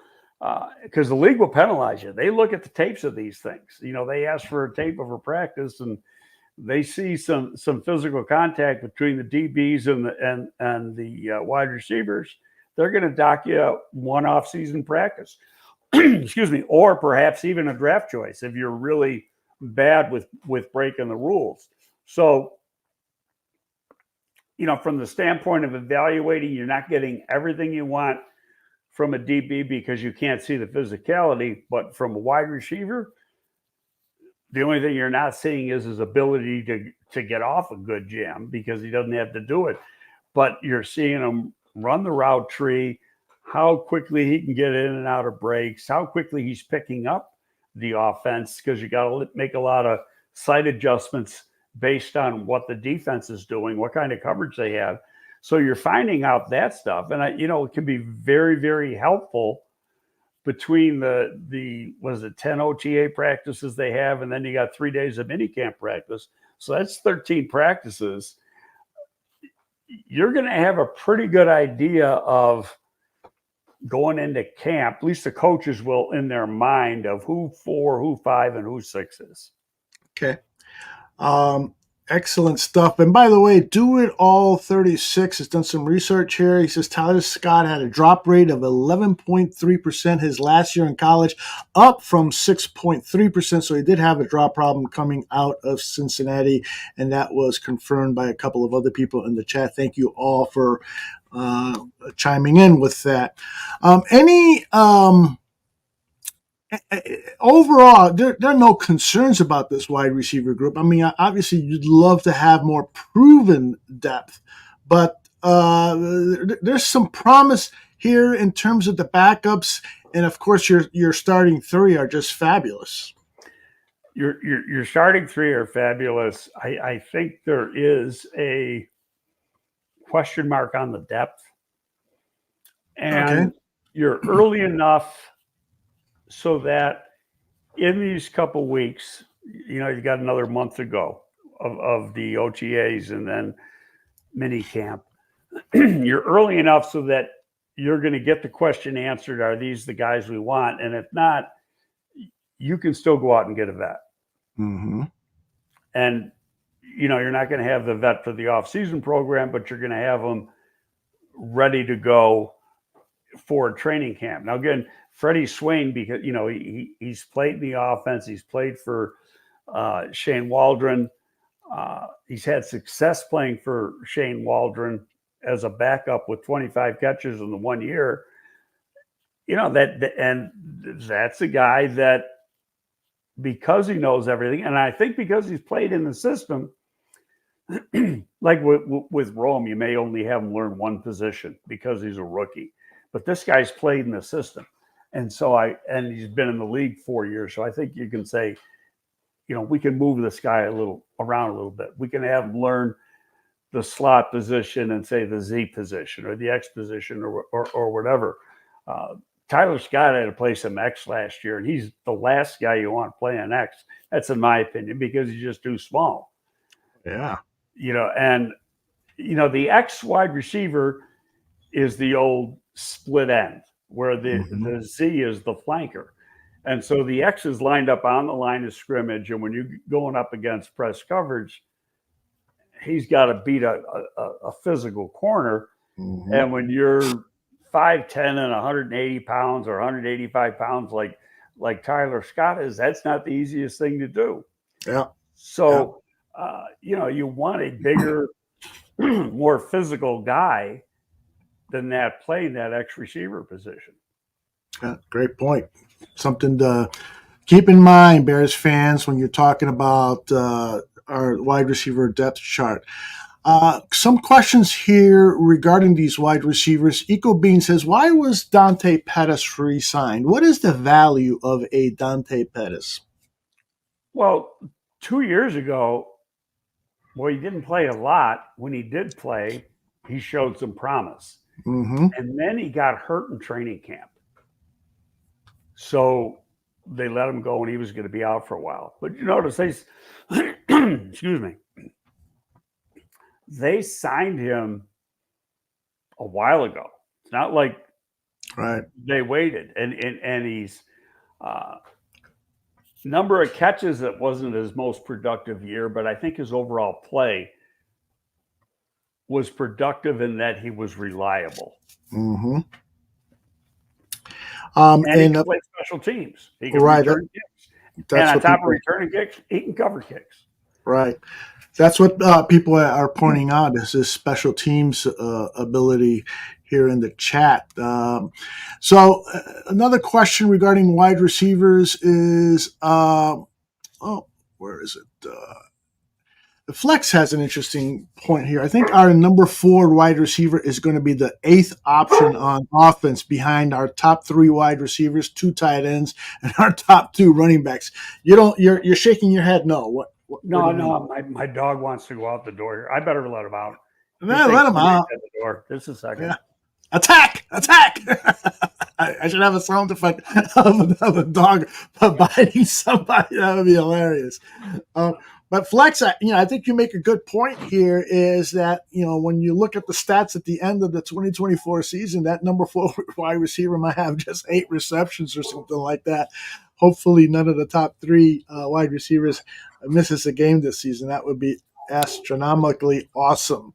because the league will penalize you. They look at the tapes of these things. They ask for a tape of a practice, and they see some physical contact between the DBs and the wide receivers. They're going to dock you one off-season practice, excuse me, or perhaps even a draft choice if you're really bad with breaking the rules. So, from the standpoint of evaluating, you're not getting everything you want from a DB because you can't see the physicality. But from a wide receiver, the only thing you're not seeing is his ability to get off a good jam because he doesn't have to do it. But you're seeing him run the route tree, how quickly he can get in and out of breaks, how quickly he's picking up the offense, because you got to make a lot of sight adjustments based on what the defense is doing, what kind of coverage they have. So you're finding out that stuff. And, it can be very, very helpful between the 10 OTA practices they have, and then you got 3 days of minicamp practice. So that's 13 practices. You're going to have a pretty good idea of going into camp, at least the coaches will, in their mind, of who 4, who 5, and who 6 is. Okay. Excellent stuff. And by the way, Do It All 36 has done some research here. He says Tyler Scott had a drop rate of 11.3% his last year in college, up from 6.3%. So he did have a drop problem coming out of Cincinnati, and that was confirmed by a couple of other people in the chat. Thank you all for chiming in with that. Overall, there are no concerns about this wide receiver group. I mean, obviously, you'd love to have more proven depth, but there's some promise here in terms of the backups, and of course, your starting 3 are just fabulous. Your starting 3 are fabulous. I think there is a question mark on the depth, and you're early enough so that in these couple weeks, you got another month to go of the OTAs and then mini camp. You're early enough so that you're going to get the question answered, are these the guys we want? And if not, you can still go out and get a vet. Mm-hmm. And, you're not going to have the vet for the off-season program, but you're going to have them ready to go for training camp. Now, again, Freddie Swain, because, he's played in the offense. He's played for Shane Waldron. He's had success playing for Shane Waldron as a backup with 25 catches in the 1 year. And that's a guy that, because he knows everything, and I think because he's played in the system, like with Rome, you may only have him learn one position because he's a rookie. But this guy's played in the system. And and he's been in the league 4 years. So I think you can say, we can move this guy around a little bit. We can have him learn the slot position and say the Z position or the X position or whatever. Tyler Scott had to play some X last year, and he's the last guy you want playing X. That's in my opinion, because he's just too small. Yeah. The X wide receiver is the old split end, where the Z is the flanker. And so the X is lined up on the line of scrimmage, and when you're going up against press coverage, he's got to beat a physical corner. Mm-hmm. And when you're 5'10" and 180 pounds or 185 pounds like Tyler Scott is, that's not the easiest thing to do. Yeah. So, you want a bigger, more physical guy than that playing that X receiver position. Yeah, great point. Something to keep in mind, Bears fans, when you're talking about our wide receiver depth chart. Some questions here regarding these wide receivers. EcoBean says, why was Dante Pettis re-signed? What is the value of a Dante Pettis? Well, 2 years ago, he didn't play a lot. When he did play, he showed some promise. Mm-hmm. And then he got hurt in training camp. So they let him go, and he was going to be out for a while. But you notice excuse me, they signed him a while ago. It's not like they waited. And he's number of catches, that wasn't his most productive year, but I think his overall play was productive in that he was reliable. Mm-hmm. And he can play special teams. He can return kicks. And on top of returning kicks, he can cover kicks. Right. That's what people are pointing out, is his special teams ability here in the chat. So another question regarding wide receivers is, where is it? The Flex has an interesting point here. I think our number 4 wide receiver is going to be the 8th option on offense behind our top 3 wide receivers, 2 tight ends, and our top 2 running backs. You're shaking your head. No. No. My dog wants to go out the door here. I better let him out. Man, let him out. At the door. Just a second. Yeah. Attack! I should have a sound effect of a dog biting somebody. That would be hilarious. But Flex, I think you make a good point here, is that, when you look at the stats at the end of the 2024 season, that number 4 wide receiver might have just 8 receptions or something like that. Hopefully none of the top 3 wide receivers misses a game this season. That would be astronomically awesome.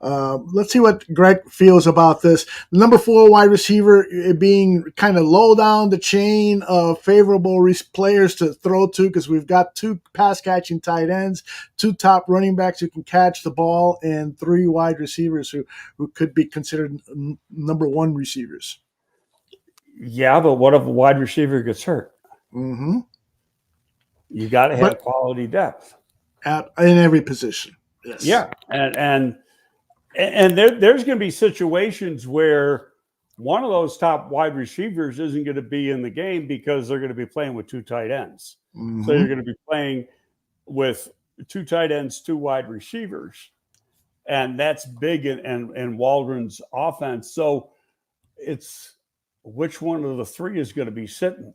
Let's see what Greg feels about this. The number 4 wide receiver being kind of low down the chain of favorable players to throw to, because we've got 2 pass catching tight ends, 2 top running backs who can catch the ball, and 3 wide receivers who could be considered number 1 receivers. Yeah, but what if a wide receiver gets hurt? Mm-hmm. You got to have quality depth in every position. Yes. Yeah, and there's going to be situations where one of those top wide receivers isn't going to be in the game because they're going to be playing with 2 tight ends. Mm-hmm. So you're going to be playing with 2 tight ends, 2 wide receivers, and that's big in Waldron's offense. So it's which one of the 3 is going to be sitting.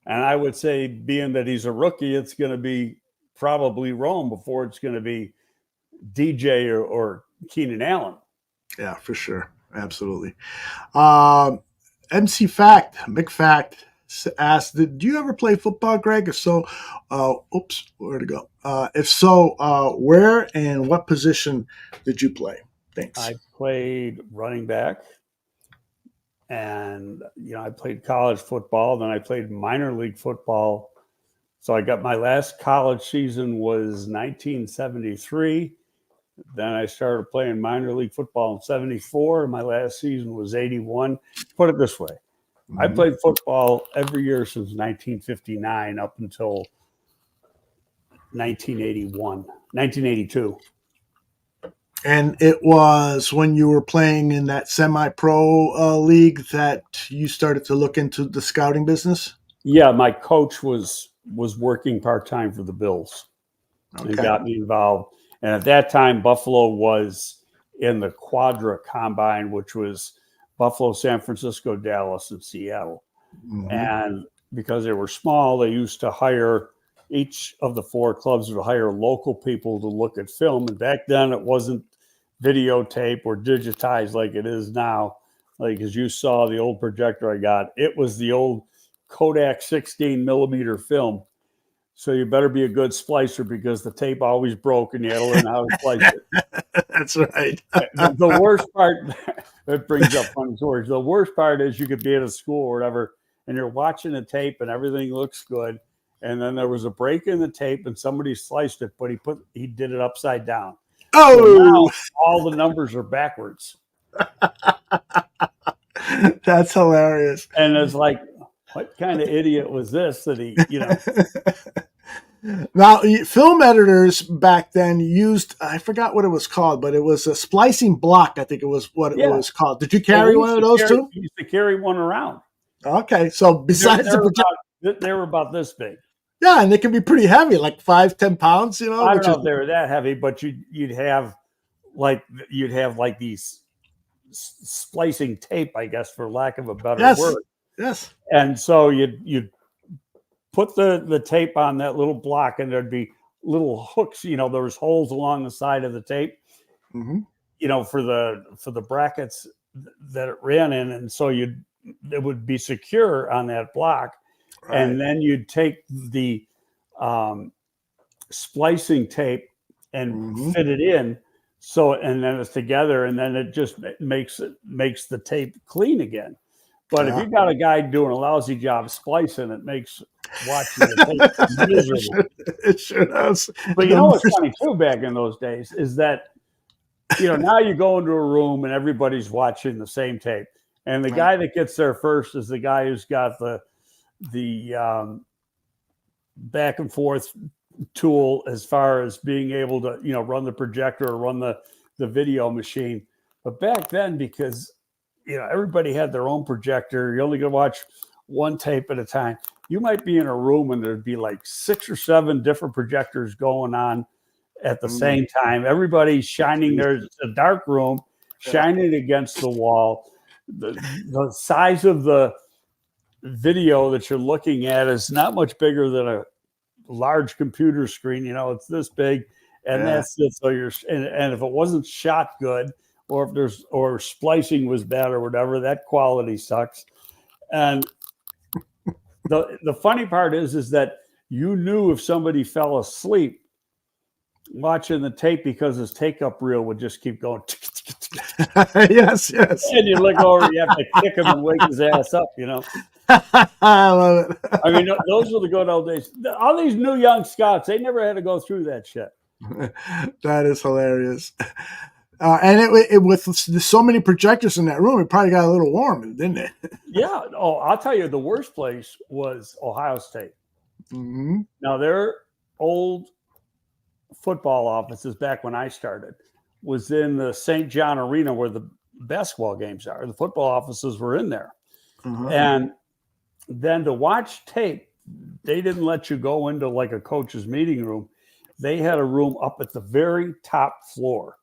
And I would say, being that he's a rookie, it's going to be probably Rome before it's going to be DJ or Keenan Allen. Yeah, for sure. Absolutely. MC Fact, McFact asked, did you ever play football, Greg? If so, where'd it go? If so, where and what position did you play? Thanks. I played running back. And, I played college football. Then I played minor league football. So I got my last college season was 1973. Then I started playing minor league football in 74. And my last season was 81. Put it this way. Mm-hmm. I played football every year since 1959 up until 1982. And it was when you were playing in that semi-pro league that you started to look into the scouting business? Yeah, my coach was working part-time for the Bills. Okay. And got me involved. And at that time, Buffalo was in the Quadra Combine, which was Buffalo, San Francisco, Dallas, and Seattle. Mm-hmm. And because they were small, they used to hire – each of the 4 clubs would hire local people to look at film. And back then it wasn't videotape or digitized like it is now. Like, as you saw the old projector I got, it was the old Kodak 16 millimeter film. So you better be a good splicer because the tape always broke and you had to learn how to splice it. That's right. The worst part, it brings up funny stories. The worst part is you could be at a school or whatever, and you're watching the tape and everything looks good. And then there was a break in the tape and somebody sliced it, but he did it upside down. Oh, so now all the numbers are backwards. That's hilarious. And it's like, what kind of idiot was this that he, Now, film editors back then used, I forgot what it was called, but it was a splicing block, I think it was what it was called. Did you carry one of those too? We used to carry one around. Okay, so besides they were about this big. Yeah, and they can be pretty heavy, like 5-10 pounds, I don't know if they were that heavy, but you'd have like these splicing tape, I guess, for lack of a better word. Yes. And so you'd put the tape on that little block, and there'd be little hooks. There was holes along the side of the tape. Mm-hmm. For the brackets that it ran in, and so it would be secure on that block. Right. And then you'd take the splicing tape and fit it in. So, and then it's together, and then it just makes the tape clean again. But if you got a guy doing a lousy job splicing, it makes watching the tape miserable. It sure does. But what's funny too back in those days is that now you go into a room and everybody's watching the same tape, and the guy that gets there first is the guy who's got the back and forth tool as far as being able to run the projector or run the video machine. But back then, because everybody had their own projector, you only could watch one tape at a time. You might be in a room and there'd be like 6 or 7 different projectors going on at the same time. Everybody's shining. There's a dark room shining against the wall. The size of the video that you're looking at is not much bigger than a large computer screen. It's this big, and that's it. So and if it wasn't shot good, or if splicing was bad or whatever, that quality sucks. And the funny part is that you knew if somebody fell asleep watching the tape because his take-up reel would just keep going. Yes. And you look over, you have to kick him and wake his ass up, I love it. I mean, those were the good old days. All these new young scouts, they never had to go through that shit. That is hilarious. And it with so many projectors in that room, it probably got a little warm, didn't it? Yeah. Oh, I'll tell you, the worst place was Ohio State. Mm-hmm. Now, their old football offices back when I started was in the St. John Arena where the basketball games are. The football offices were in there. Mm-hmm. And then to watch tape, they didn't let you go into like a coach's meeting room. They had a room up at the very top floor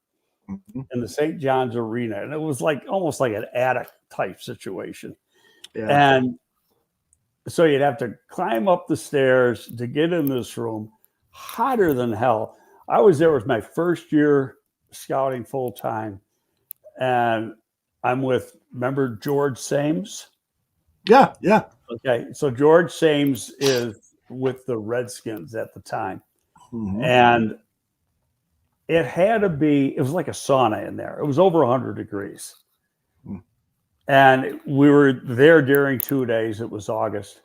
in the St. John's Arena. And it was almost like an attic type situation. Yeah. And so you'd have to climb up the stairs to get in this room, hotter than hell. I was there with my first year scouting full time. And I'm remember George Sames? Yeah. Okay. So George Sames is with the Redskins at the time. Mm-hmm. And it was like a sauna in there. It was over 100 degrees. Mm. And we were there during 2 days. It was August.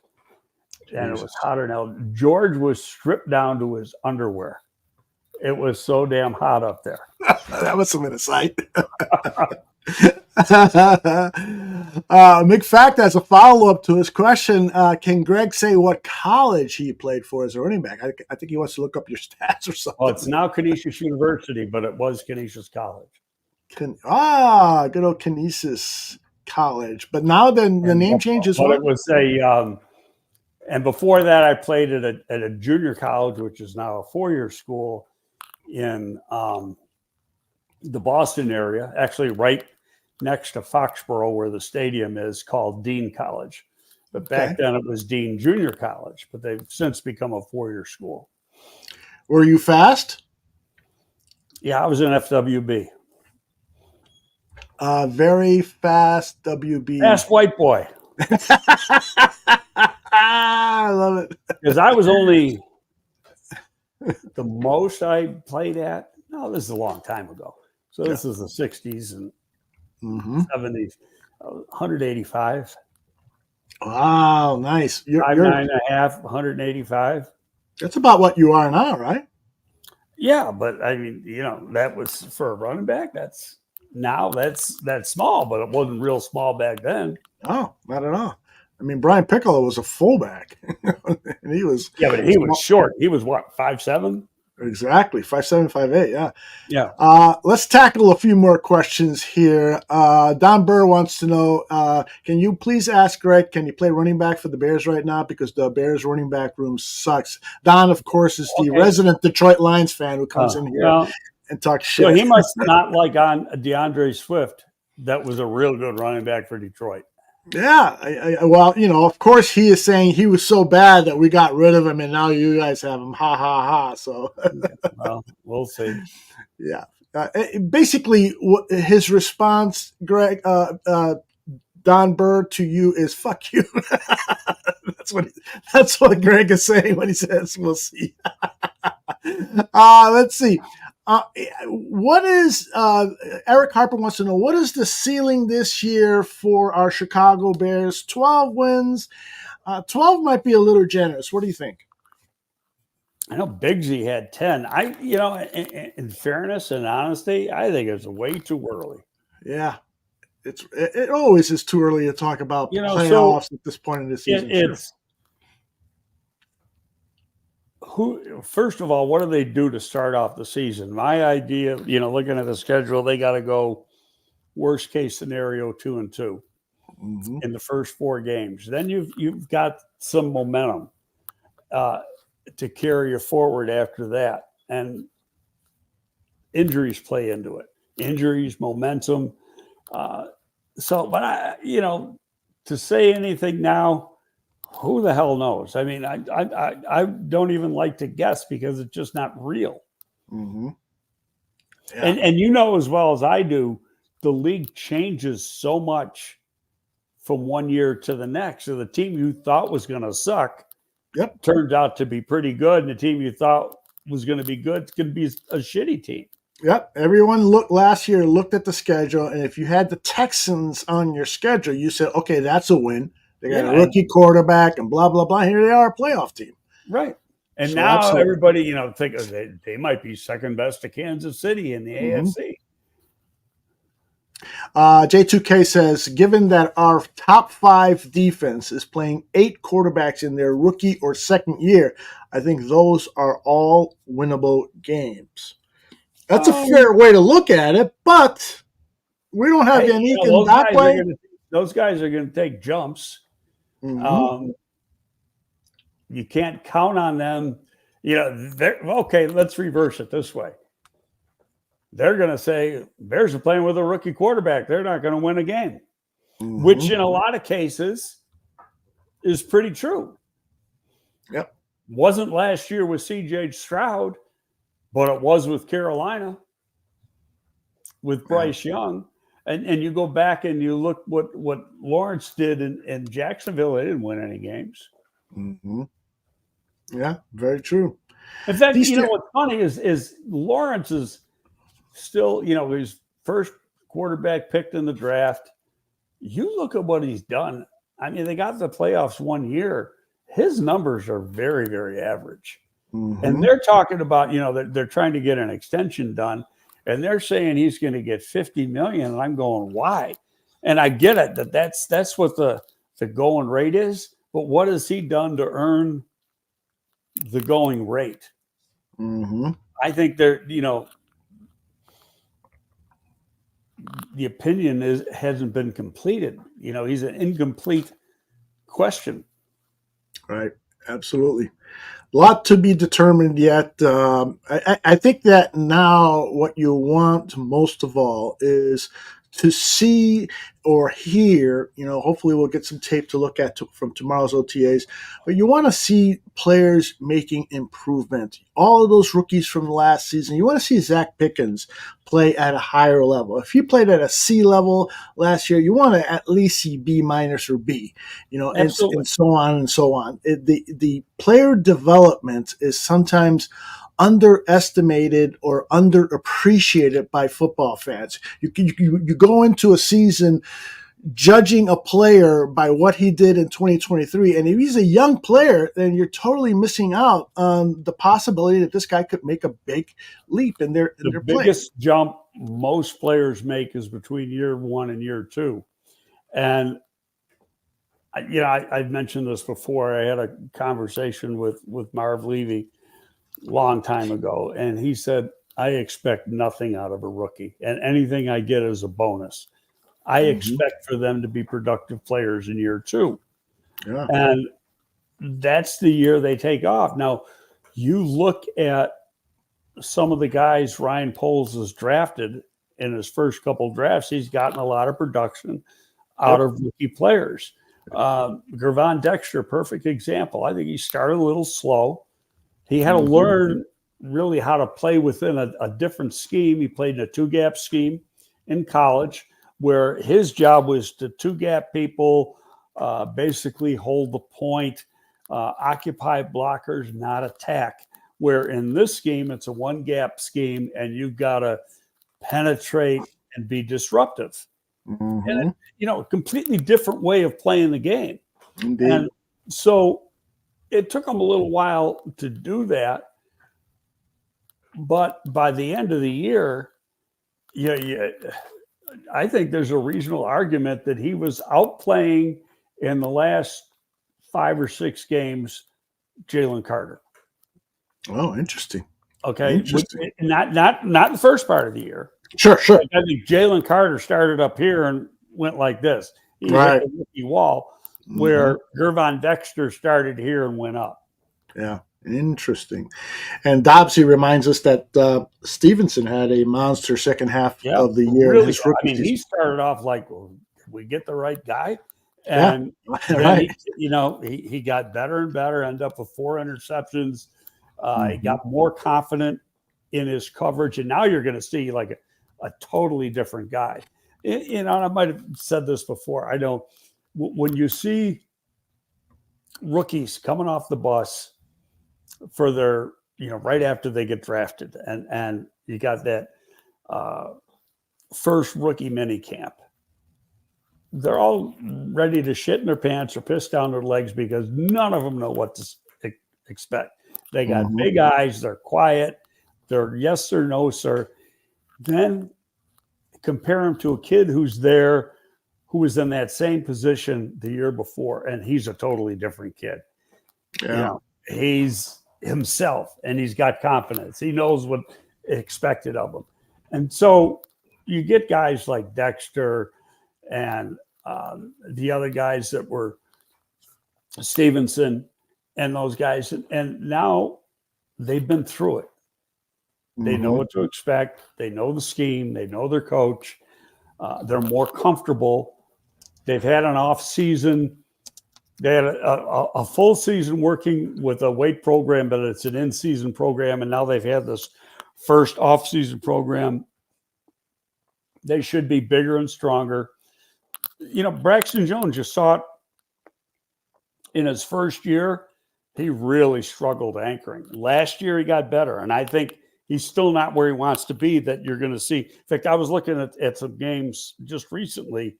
And it was hotter now. George was stripped down to his underwear. It was so damn hot up there. That must have been a sight. McFact, as a follow-up to his question, can Greg say what college he played for as a running back? I think he wants to look up your stats or something. Well, it's now Canisius University, but it was Canisius College. Good old Canisius College. But now the name changes. But it was and before that I played at a junior college, which is now a 4-year school in the Boston area, actually right next to Foxborough where the stadium is, called Dean College. But back then it was Dean Junior College, but they've since become a 4-year school. Were you fast? Yeah, I was in FWB. Very fast WB. Fast white boy. I love it. Because I was only the most I played at. No, this is a long time ago. So this is the 60s and 70s. 185. Wow, nice. You're 5'9.5", 185. That's about what you are now, right? Yeah, but I mean, that was for a running back. That's now that's small, but it wasn't real small back then. Oh, not at all. I mean, Brian Piccolo was a fullback, and he was but he was short. He was what, 5'7"? Exactly, 5'7", 5'8", yeah. Yeah. Let's tackle a few more questions here. Don Burr wants to know, can you please ask Greg, can he play running back for the Bears right now? Because the Bears running back room sucks. Don, of course, is the resident Detroit Lions fan who comes in here and talks shit. So he must not like on DeAndre Swift. That was a real good running back for Detroit. Yeah, well, of course he is saying he was so bad that we got rid of him and now you guys have him. Ha, ha, ha. So, well, we'll see. Yeah. Basically, his response, Greg, Don Burr, to you is "fuck you." That's what Greg is saying when he says "we'll see." Let's see. What is Eric Harper wants to know? What is the ceiling this year for our Chicago Bears? 12 wins. 12 might be a little generous. What do you think? I know Bigsy had 10. In fairness and honesty, I think it's way too early. Yeah, it always is too early to talk about playoffs at this point in the season. First of all, what do they do to start off the season? My idea, looking at the schedule, they got to go worst case scenario 2-2 in the first 4 games. Then you've got some momentum to carry you forward after that, and injuries play into it. Injuries, momentum. But to say anything now, who the hell knows? I mean, I don't even like to guess because it's just not real. Mm-hmm. Yeah. And as well as I do, the league changes so much from one year to the next. So the team you thought was going to suck turns out to be pretty good, and the team you thought was going to be good is going to be a shitty team. Yep. Everyone looked at the schedule, and if you had the Texans on your schedule, you said, okay, that's a win. They got a rookie quarterback and blah, blah, blah. Here they are, a playoff team. Right. And so now everybody, think they might be second best to Kansas City in the AFC. J2K says, given that our top 5 defense is playing 8 quarterbacks in their rookie or second year, I think those are all winnable games. That's a fair way to look at it, but we don't have anything that way. Those guys are going to take jumps. Mm-hmm. You can't count on them. Okay, let's reverse it this way. They're going to say, Bears are playing with a rookie quarterback. They're not going to win a game, which in a lot of cases is pretty true. Yep. Wasn't last year with C.J. Stroud, but it was with Carolina, with Bryce Young. And you go back and you look what Lawrence did in Jacksonville. They didn't win any games. Mm-hmm. Yeah, very true. In fact, what's funny is Lawrence is still, his first quarterback picked in the draft. You look at what he's done. I mean, they got the playoffs 1 year. His numbers are very, very average. Mm-hmm. And they're talking about, they're trying to get an extension done. And they're saying he's going to get $50 million. And I'm going, why? And I get it that's what the going rate is. But what has he done to earn the going rate? Mm-hmm. I think they're, the opinion hasn't been completed. He's an incomplete question. Right. Absolutely. A lot to be determined yet. I think that now what you want most of all is to see or hear, hopefully we'll get some tape to look at from tomorrow's OTAs, but you want to see players making improvement. All of those rookies from last season, you want to see Zach Pickens play at a higher level. If he played at a C level last year, you want to at least see B- or B, and so on and so on. The player development is sometimes underestimated or underappreciated by football fans. You go into a season, judging a player by what he did in 2023. And if he's a young player, then you're totally missing out on the possibility that this guy could make a big leap in their The play. biggest jump most players make is between year 1 and year 2. And I've mentioned this before. I had a conversation with Marv Levy a long time ago, and he said, I expect nothing out of a rookie, and anything I get is a bonus. I expect for them to be productive players in year 2. Yeah. And that's the year they take off. Now, you look at some of the guys Ryan Poles has drafted in his first couple drafts, he's gotten a lot of production out of rookie players. Gervon Dexter, perfect example. I think he started a little slow. He had to learn really how to play within a different scheme. He played in a two-gap scheme in college where his job was to two-gap people, basically hold the point, occupy blockers, not attack. Where in this scheme, it's a one-gap scheme, and you've got to penetrate and be disruptive. And, a completely different way of playing the game. Indeed. And so it took them a little while to do that. But by the end of the year, I think there's a reasonable argument that he was outplaying in the last 5 or 6 games Jalen Carter. Oh, interesting. Okay. Interesting. Not the first part of the year. Sure. Like I think Jalen Carter started up here and went like this. He hit the rookie wall, where Gervon Dexter started here and went up. Yeah. Interesting. And Dobbsy reminds us that Stevenson had a monster second half of the year. Really, he started off like, well, did we get the right guy? And then he got better and better, ended up with 4 interceptions. He got more confident in his coverage. And now you're going to see like a totally different guy. And I might have said this before. I know when you see rookies coming off the bus for their, right after they get drafted, and you got that first rookie mini camp, they're all ready to shit in their pants or piss down their legs because none of them know what to expect. They got big eyes, they're quiet, they're yes sir, no sir. Then compare him to a kid who's there, who was in that same position the year before, and he's a totally different kid. Yeah. He's himself, and he's got confidence. He knows what expected of him. And so you get guys like Dexter and the other guys that were Stevenson and those guys, and now they've been through it. They know what to expect. They know the scheme. They know their coach. They're more comfortable. They've had an off season. They had a full season working with a weight program, but it's an in-season program, and now they've had this first off-season program. They should be bigger and stronger. Braxton Jones, you saw it in his first year. He really struggled anchoring. Last year, he got better, and I think he's still not where he wants to be that you're going to see. In fact, I was looking at some games just recently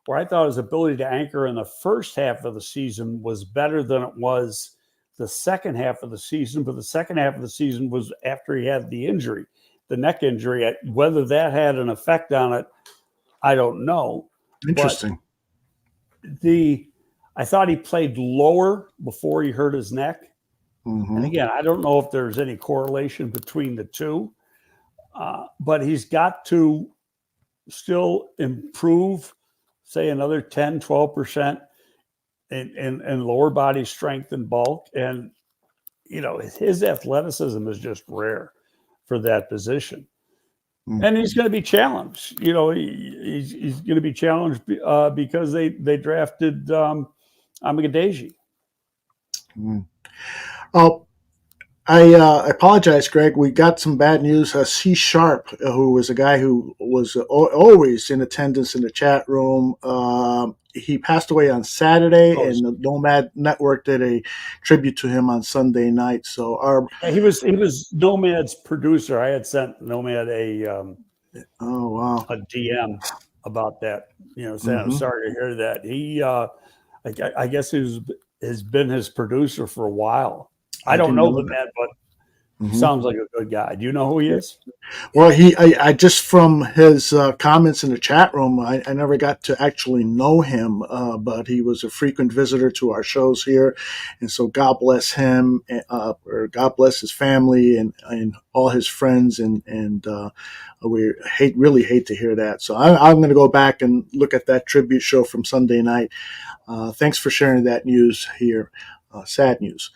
where I thought his ability to anchor in the first half of the season was better than it was the second half of the season. But the second half of the season was after he had the injury, the neck injury. Whether that had an effect on it, I don't know. Interesting. But I thought he played lower before he hurt his neck. And again, I don't know if there's any correlation between the two, but he's got to still improve, say, another 10, 12% in lower body strength and bulk. And, his athleticism is just rare for that position. And he's going to be challenged. He's going to be challenged because they drafted Amagadeji. Oh, I apologize, Greg. We got some bad news. C Sharp, who was a guy who was always in attendance in the chat room, he passed away on Saturday, and the Nomad Network did a tribute to him on Sunday night. So he was Nomad's producer. I had sent Nomad a DM about that. Saying I'm Mm-hmm. sorry to hear that. He, I guess, has been his producer for a while. I I don't didn't know know the that. man, but he Mm-hmm. sounds like a good guy. Do you know who he is? Well, I just from his comments in the chat room, I never got to actually know him, but he was a frequent visitor to our shows here, and so God bless him, or God bless his family and all his friends, and we really hate to hear that. So I'm going to go back and look at that tribute show from Sunday night. Thanks for sharing that news here, sad news.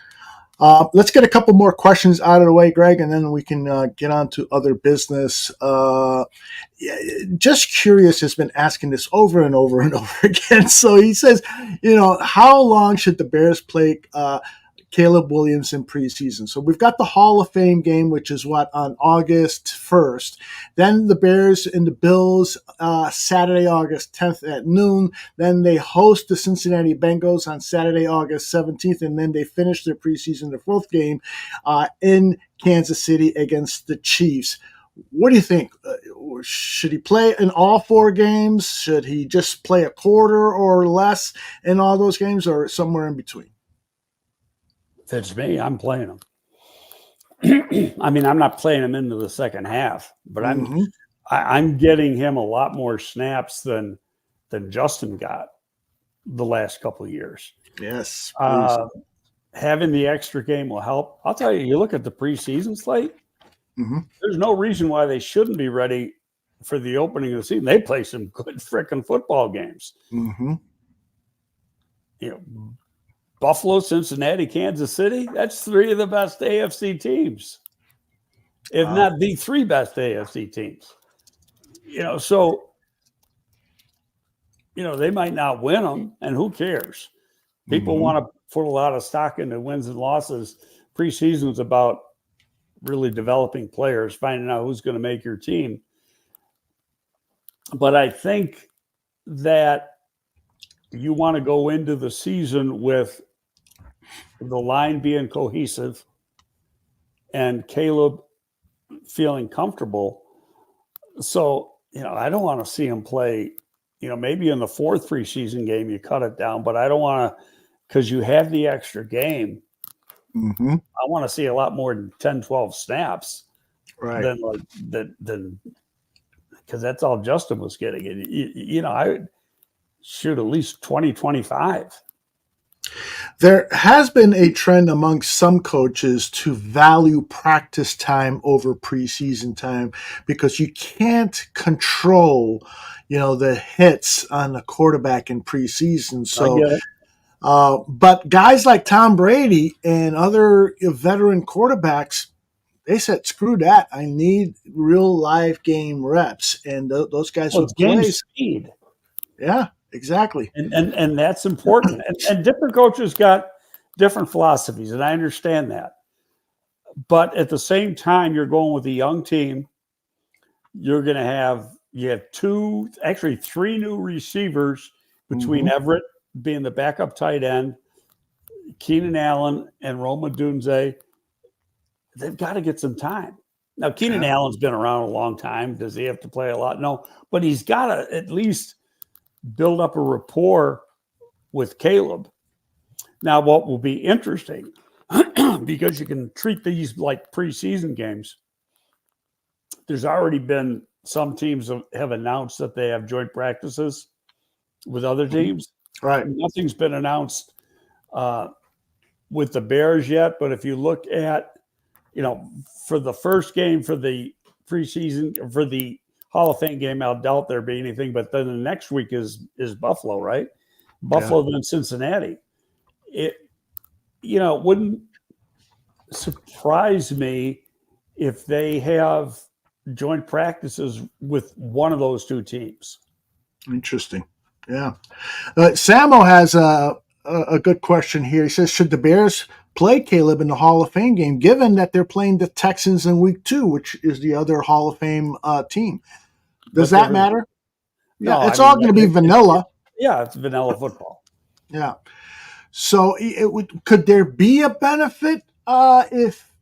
Let's get a couple more questions out of the way, Greg, and then we can get on to other business. Just Curious has been asking this over and over and over again. So he says, how long should the Bears play Caleb Williams in preseason? So we've got the Hall of Fame game, which is on August 1st. Then the Bears and the Bills Saturday, August 10th at noon. Then they host the Cincinnati Bengals on Saturday, August 17th. And then they finish their preseason, their fourth game in Kansas City against the Chiefs. What do you think? Should he play in all four games? Should he just play a quarter or less in all those games, or somewhere in between? If it's me, I'm playing him. I mean, I'm not playing him into the second half, but Mm-hmm. I'm getting him a lot more snaps than Justin got the last couple of years. Yes, please. Having the extra game will help. I'll tell you, you look at the preseason slate, Mm-hmm. there's no reason why they shouldn't be ready for the opening of the season. They play some good freaking football games. Mm-hmm. Buffalo, Cincinnati, Kansas City, that's three of the best AFC teams, if not the three best AFC teams. So they might not win them, and who cares? People Mm-hmm. want to put a lot of stock into wins and losses. Preseason is about really developing players, finding out who's going to make your team. But I think that you want to go into the season with the line being cohesive and Caleb feeling comfortable. So, I don't want to see him play, maybe in the fourth preseason game, you cut it down, but I don't want to, because you have the extra game. Mm-hmm. I want to see a lot more than 10, 12 snaps Right. than because that's all Justin was getting. And, I would shoot at least 20, 25. There has been a trend among some coaches to value practice time over preseason time because you can't control, the hits on the quarterback in preseason. I So, get it. but guys like Tom Brady and other veteran quarterbacks, they said, "Screw that! I need real live game reps." And those guys Well, who it's game play, speed. yeah, exactly. And that's important. And different coaches got different philosophies, and I understand that. But at the same time, you're going with a young team. You have three new receivers between Mm-hmm. Everett being the backup tight end, Keenan Allen, and Roma Dunze. They've got to get some time. Now, Keenan Allen's been around a long time. Does he have to play a lot? No, but he's got to at least build up a rapport with Caleb. Now, what will be interesting, because you can treat these like preseason games, there's already been some teams have announced that they have joint practices with other teams. Right. Nothing's been announced with the Bears yet, but if you look at, for the first game for the preseason, for the Hall of Fame game, I doubt there be anything, but then the next week is Buffalo, right? Buffalo, then Cincinnati. It wouldn't surprise me if they have joint practices with one of those two teams. Interesting. Yeah. Samo has a good question here. He says, should the Bears play Caleb in the Hall of Fame game, given that they're playing the Texans in week 2, which is the other Hall of Fame team? Does that matter? No, it's all going to be vanilla. It's vanilla football. Yeah. So could there be a benefit if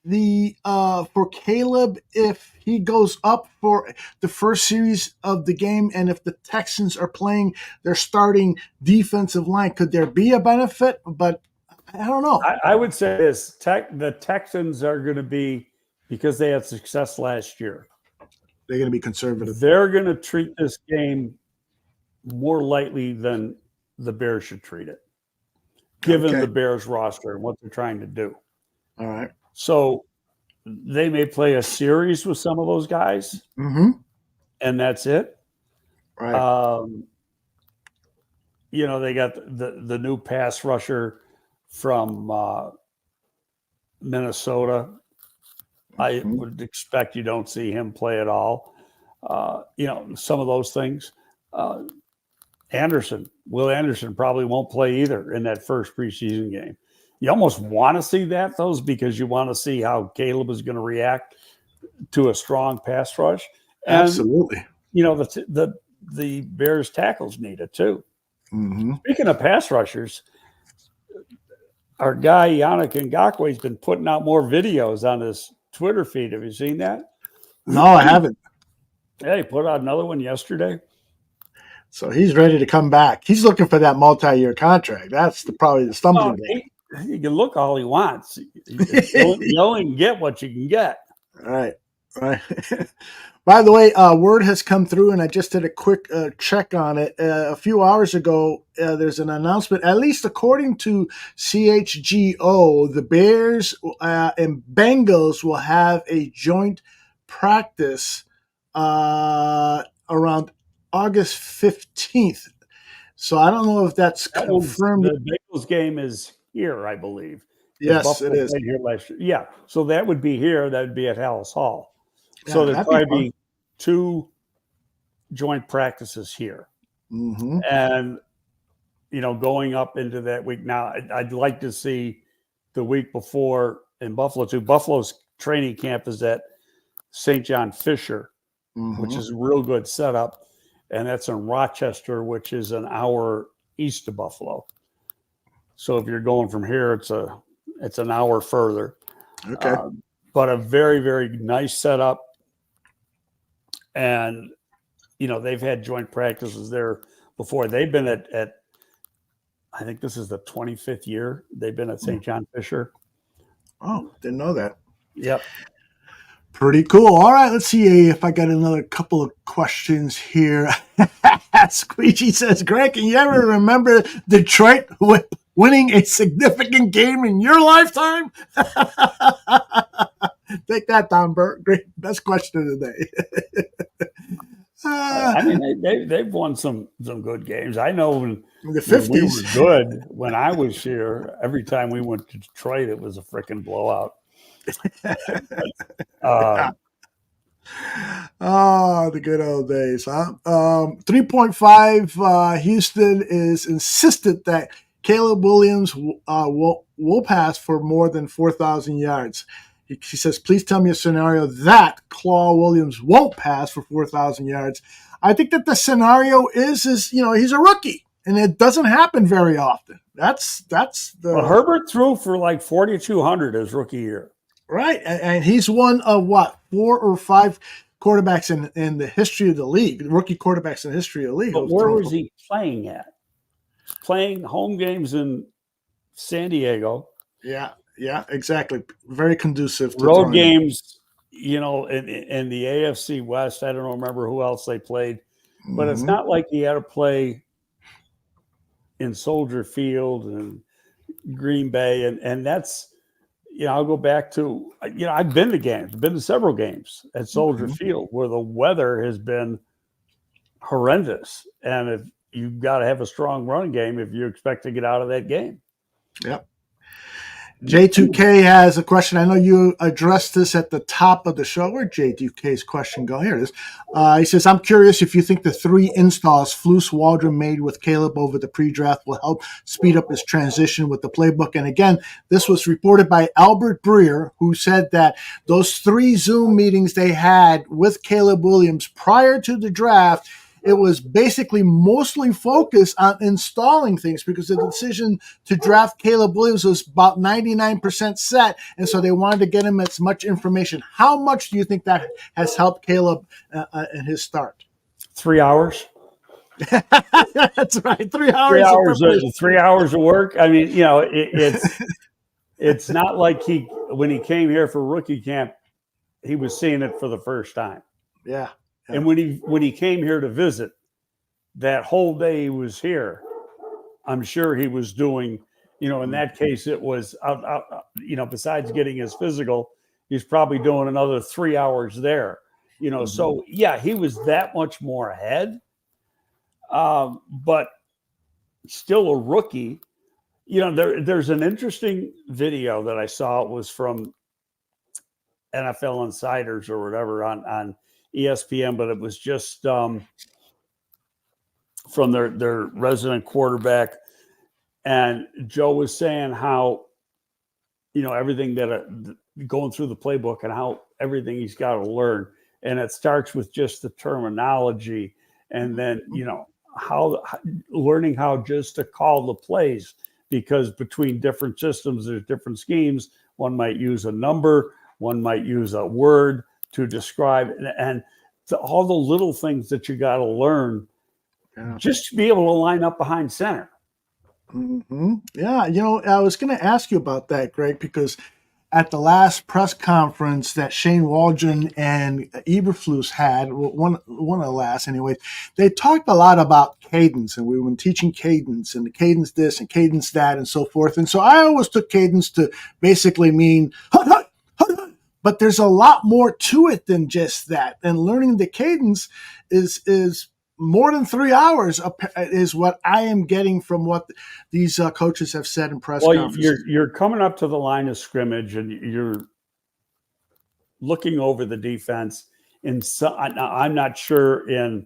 the for Caleb if he goes up for the first series of the game, and if the Texans are playing their starting defensive line, could there be a benefit? But I don't know. I would say this: the Texans are going to be, because they had success last year, They're going to be conservative. they're going to treat this game more lightly than the Bears should treat it, given Okay. the Bears roster and what they're trying to do. All right. So they may play a series with some of those guys, Mm-hmm. and that's it. Right. They got the new pass rusher from Minnesota. I would expect you don't see him play at all. Some of those things. Will Anderson probably won't play either in that first preseason game. You almost want to see that, though, because you want to see how Caleb is going to react to a strong pass rush. And, Absolutely. The Bears tackles need it too. Mm-hmm. Speaking of pass rushers, our guy Yannick Ngakoue has been putting out more videos on his Twitter feed. Have you seen that? No, I haven't. Yeah, he put out another one yesterday. So he's ready to come back. He's looking for that multi-year contract. That's probably the stumbling block. He can look all he wants. You only get what you can get. Right. By the way, word has come through, and I just did a quick check on it. A few hours ago, there's an announcement, at least according to CHGO, the Bears and Bengals will have a joint practice around August 15th. So I don't know if that's confirmed. The Bengals game is here, I believe. Yes, it is. Here last year. Yeah, so that would be here. That would be at Hallis Hall. So there'd probably be 2 joint practices here. Mm-hmm. And, going up into that week. Now, I'd like to see the week before in Buffalo, too. Buffalo's training camp is at St. John Fisher, which is a real good setup. And that's in Rochester, which is an hour east of Buffalo. So if you're going from here, it's an hour further. Okay. But a very, very nice setup. And, they've had joint practices there before. They've been at I think this is the 25th year they've been at St. John Fisher. Oh, didn't know that. Yep. Pretty cool. All right, let's see if I got another couple of questions here. Squeegee says, Greg, can you ever remember Detroit winning a significant game in your lifetime? Take that, Tom Burt. Great. Best question of the day. I mean, they've won some good games. I know when the 50s. We were good, when I was here, every time we went to Detroit, it was a freaking blowout. The good old days, huh? 3.5, Houston is insistent that Caleb Williams will pass for more than 4,000 yards. He says, please tell me a scenario that Claw Williams won't pass for 4,000 yards. I think that the scenario is he's a rookie, and it doesn't happen very often. That's Herbert threw for like 4,200 his rookie year. Right, and he's one of 4 or 5 quarterbacks in the history of the league, rookie quarterbacks in the history of the league. But where was he playing at? Playing home games in San Diego. Yeah, exactly. Very conducive to road games, in the AFC West. I don't remember who else they played, but it's not like he had to play in Soldier Field and Green Bay, and that's. I'll go back to, I've been to games, been to several games at Soldier Field where the weather has been horrendous. And if you've got to have a strong running game if you expect to get out of that game. Yep. J2K has a question. I know you addressed this at the top of the show. Where'd J2K's question go? Here it is. He says, I'm curious if you think the 3 installs Flus Waldron made with Caleb over the pre-draft will help speed up his transition with the playbook. And again, this was reported by Albert Breer, who said that those 3 Zoom meetings they had with Caleb Williams prior to the draft it was basically mostly focused on installing things because the decision to draft Caleb Williams was about 99% set. And so they wanted to get him as much information. How much do you think that has helped Caleb in his start? 3 hours. That's right. 3 hours. 3 hours of work. I mean, it's not like when he came here for rookie camp, he was seeing it for the first time. Yeah. And when he came here to visit, that whole day he was here, I'm sure he was doing, in that case, it was out, besides getting his physical, he's probably doing another 3 hours there. So yeah, he was that much more ahead. But still a rookie. There's an interesting video that I saw. It was from NFL Insiders or whatever on ESPN, but it was just from their resident quarterback. And Joe was saying how, everything that going through the playbook and how everything he's got to learn. And it starts with just the terminology, and then, how learning how just to call the plays, because between different systems, there's different schemes. One might use a number, one might use a word to describe, and all the little things that you got to learn just to be able to line up behind center. Mm-hmm. Yeah. I was going to ask you about that, Greg, because at the last press conference that Shane Waldron and Eberflus had, one of the last anyway, they talked a lot about cadence, and we've been teaching cadence and the cadence this and cadence that and so forth. And so I always took cadence to basically mean hut, hut, hut, hut. But there's a lot more to it than just that. And learning the cadence is more than 3 hours is what I am getting from what these coaches have said in press conferences. You're coming up to the line of scrimmage and you're looking over the defense. I'm not sure in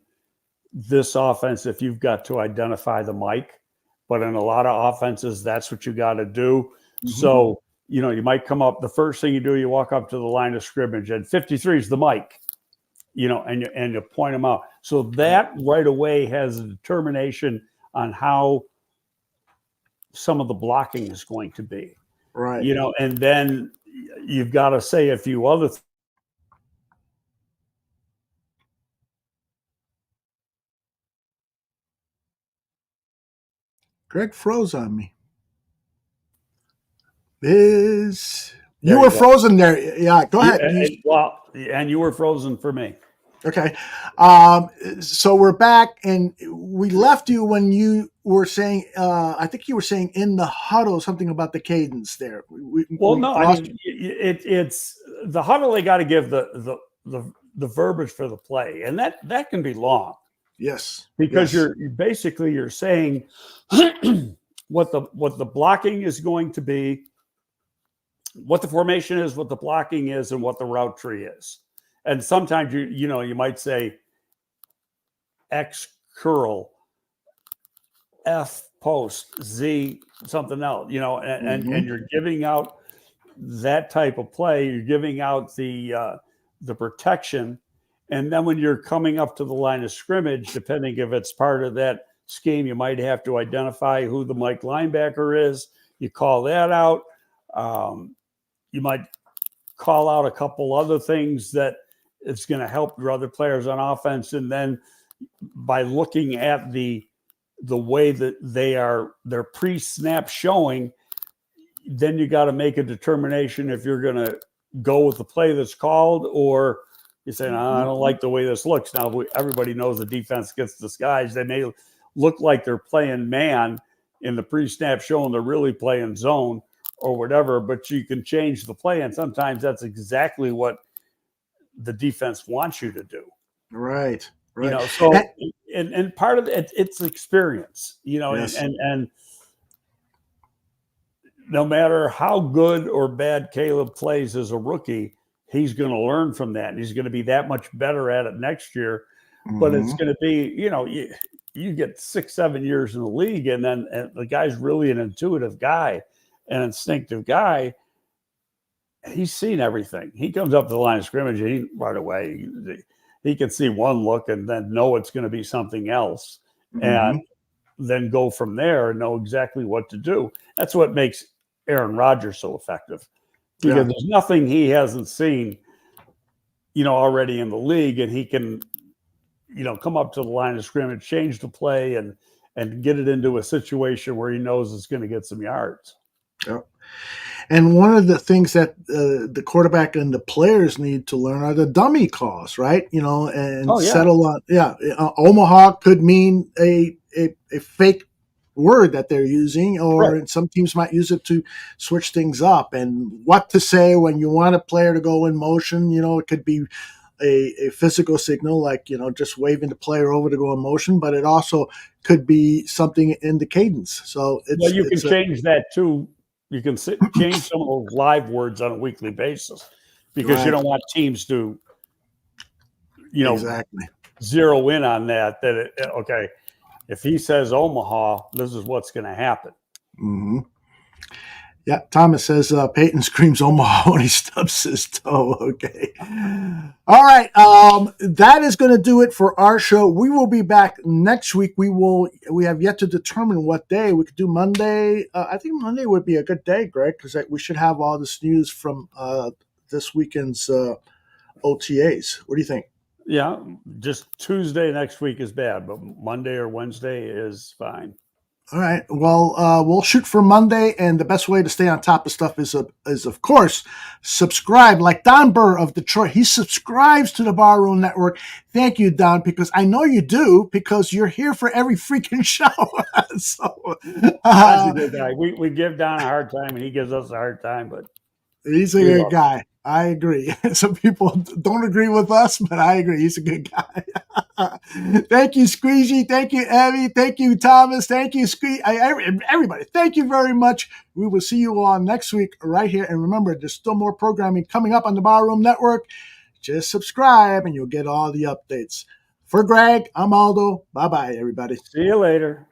this offense if you've got to identify the mic, but in a lot of offenses, that's what you got to do. Mm-hmm. So, you might come up, the first thing you do, you walk up to the line of scrimmage, and 53 is the mic. And you point them out. So that right away has a determination on how some of the blocking is going to be. Right. And then you've got to say a few other things. Greg froze on me. You were frozen there. Yeah, go ahead. And you were frozen for me. Okay. So we're back, and we left you when you were saying, I think you were saying in the huddle something about the cadence there. It's the huddle. They got to give the verbiage for the play, and that can be long. Yes. Because you're basically saying what the blocking is going to be, what the formation is, what the blocking is, and what the route tree is. And sometimes you might say X curl, F post, Z something else, and you're giving out that type of play. You're giving out the protection, and then when you're coming up to the line of scrimmage, depending if it's part of that scheme, you might have to identify who the Mike linebacker is. You call that out. You might call out a couple other things that it's going to help your other players on offense. And then by looking at the way that their pre-snap showing, then you got to make a determination if you're going to go with the play that's called, or you say, no, I don't like the way this looks. Now, everybody knows the defense gets disguised. They may look like they're playing man in the pre-snap showing they're really playing zone or whatever, but you can change the play. And sometimes that's exactly what the defense wants you to do. Right. So and part of it's experience, yes. and no matter how good or bad Caleb plays as a rookie, he's going to learn from that. And he's going to be that much better at it next year. But it's going to be, you get 6-7 years in the league, and then the guy's really an intuitive guy, an instinctive guy. He's seen everything. He comes up to the line of scrimmage, and right away, he can see one look and then know it's going to be something else, and Mm-hmm. then go from there and know exactly what to do. That's what makes Aaron Rodgers so effective, because Yeah. there's nothing he hasn't seen, already in the league, and he can, come up to the line of scrimmage, change the play, and get it into a situation where he knows it's going to get some yards. Yeah. And one of the things that the quarterback and the players need to learn are the dummy calls, right? And Oh yeah, settle on. Yeah, Omaha could mean a fake word that they're using, right. or some teams might use it to switch things up. And what to say when you want a player to go in motion, it could be a physical signal, like just waving the player over to go in motion, but it also could be something in the cadence. So Well, you can it's change that too. You can change some of those live words on a weekly basis, because you right, don't want teams to, exactly. zero in on that. Okay, if he says Omaha, this is what's going to happen. Mm-hmm. Yeah, Thomas says Peyton screams Omaha when he stubs his toe. Okay. All right. That is going to do it for our show. We will be back next week. We have yet to determine what day. We could do Monday. I think Monday would be a good day, Greg, because we should have all this news from this weekend's OTAs. What do you think? Yeah, just Tuesday next week is bad, but Monday or Wednesday is fine. All right. Well, we'll shoot for Monday, and the best way to stay on top of stuff is of course, subscribe. Like Don Burr of Detroit, he subscribes to the Barroom Network. Thank you, Don, because I know you do, because you're here for every freaking show. So, Don's a good guy. We give Don a hard time, and he gives us a hard time, but he's a good guy. I agree. Some people don't agree with us, but I agree. He's a good guy. Thank you, Squeezy. Thank you, Abby. Thank you, Thomas. Thank you, everybody. Thank you very much. We will see you all next week right here. And remember, there's still more programming coming up on the Barroom Network. Just subscribe and you'll get all the updates. For Greg, I'm Aldo. Bye-bye, everybody. See you later.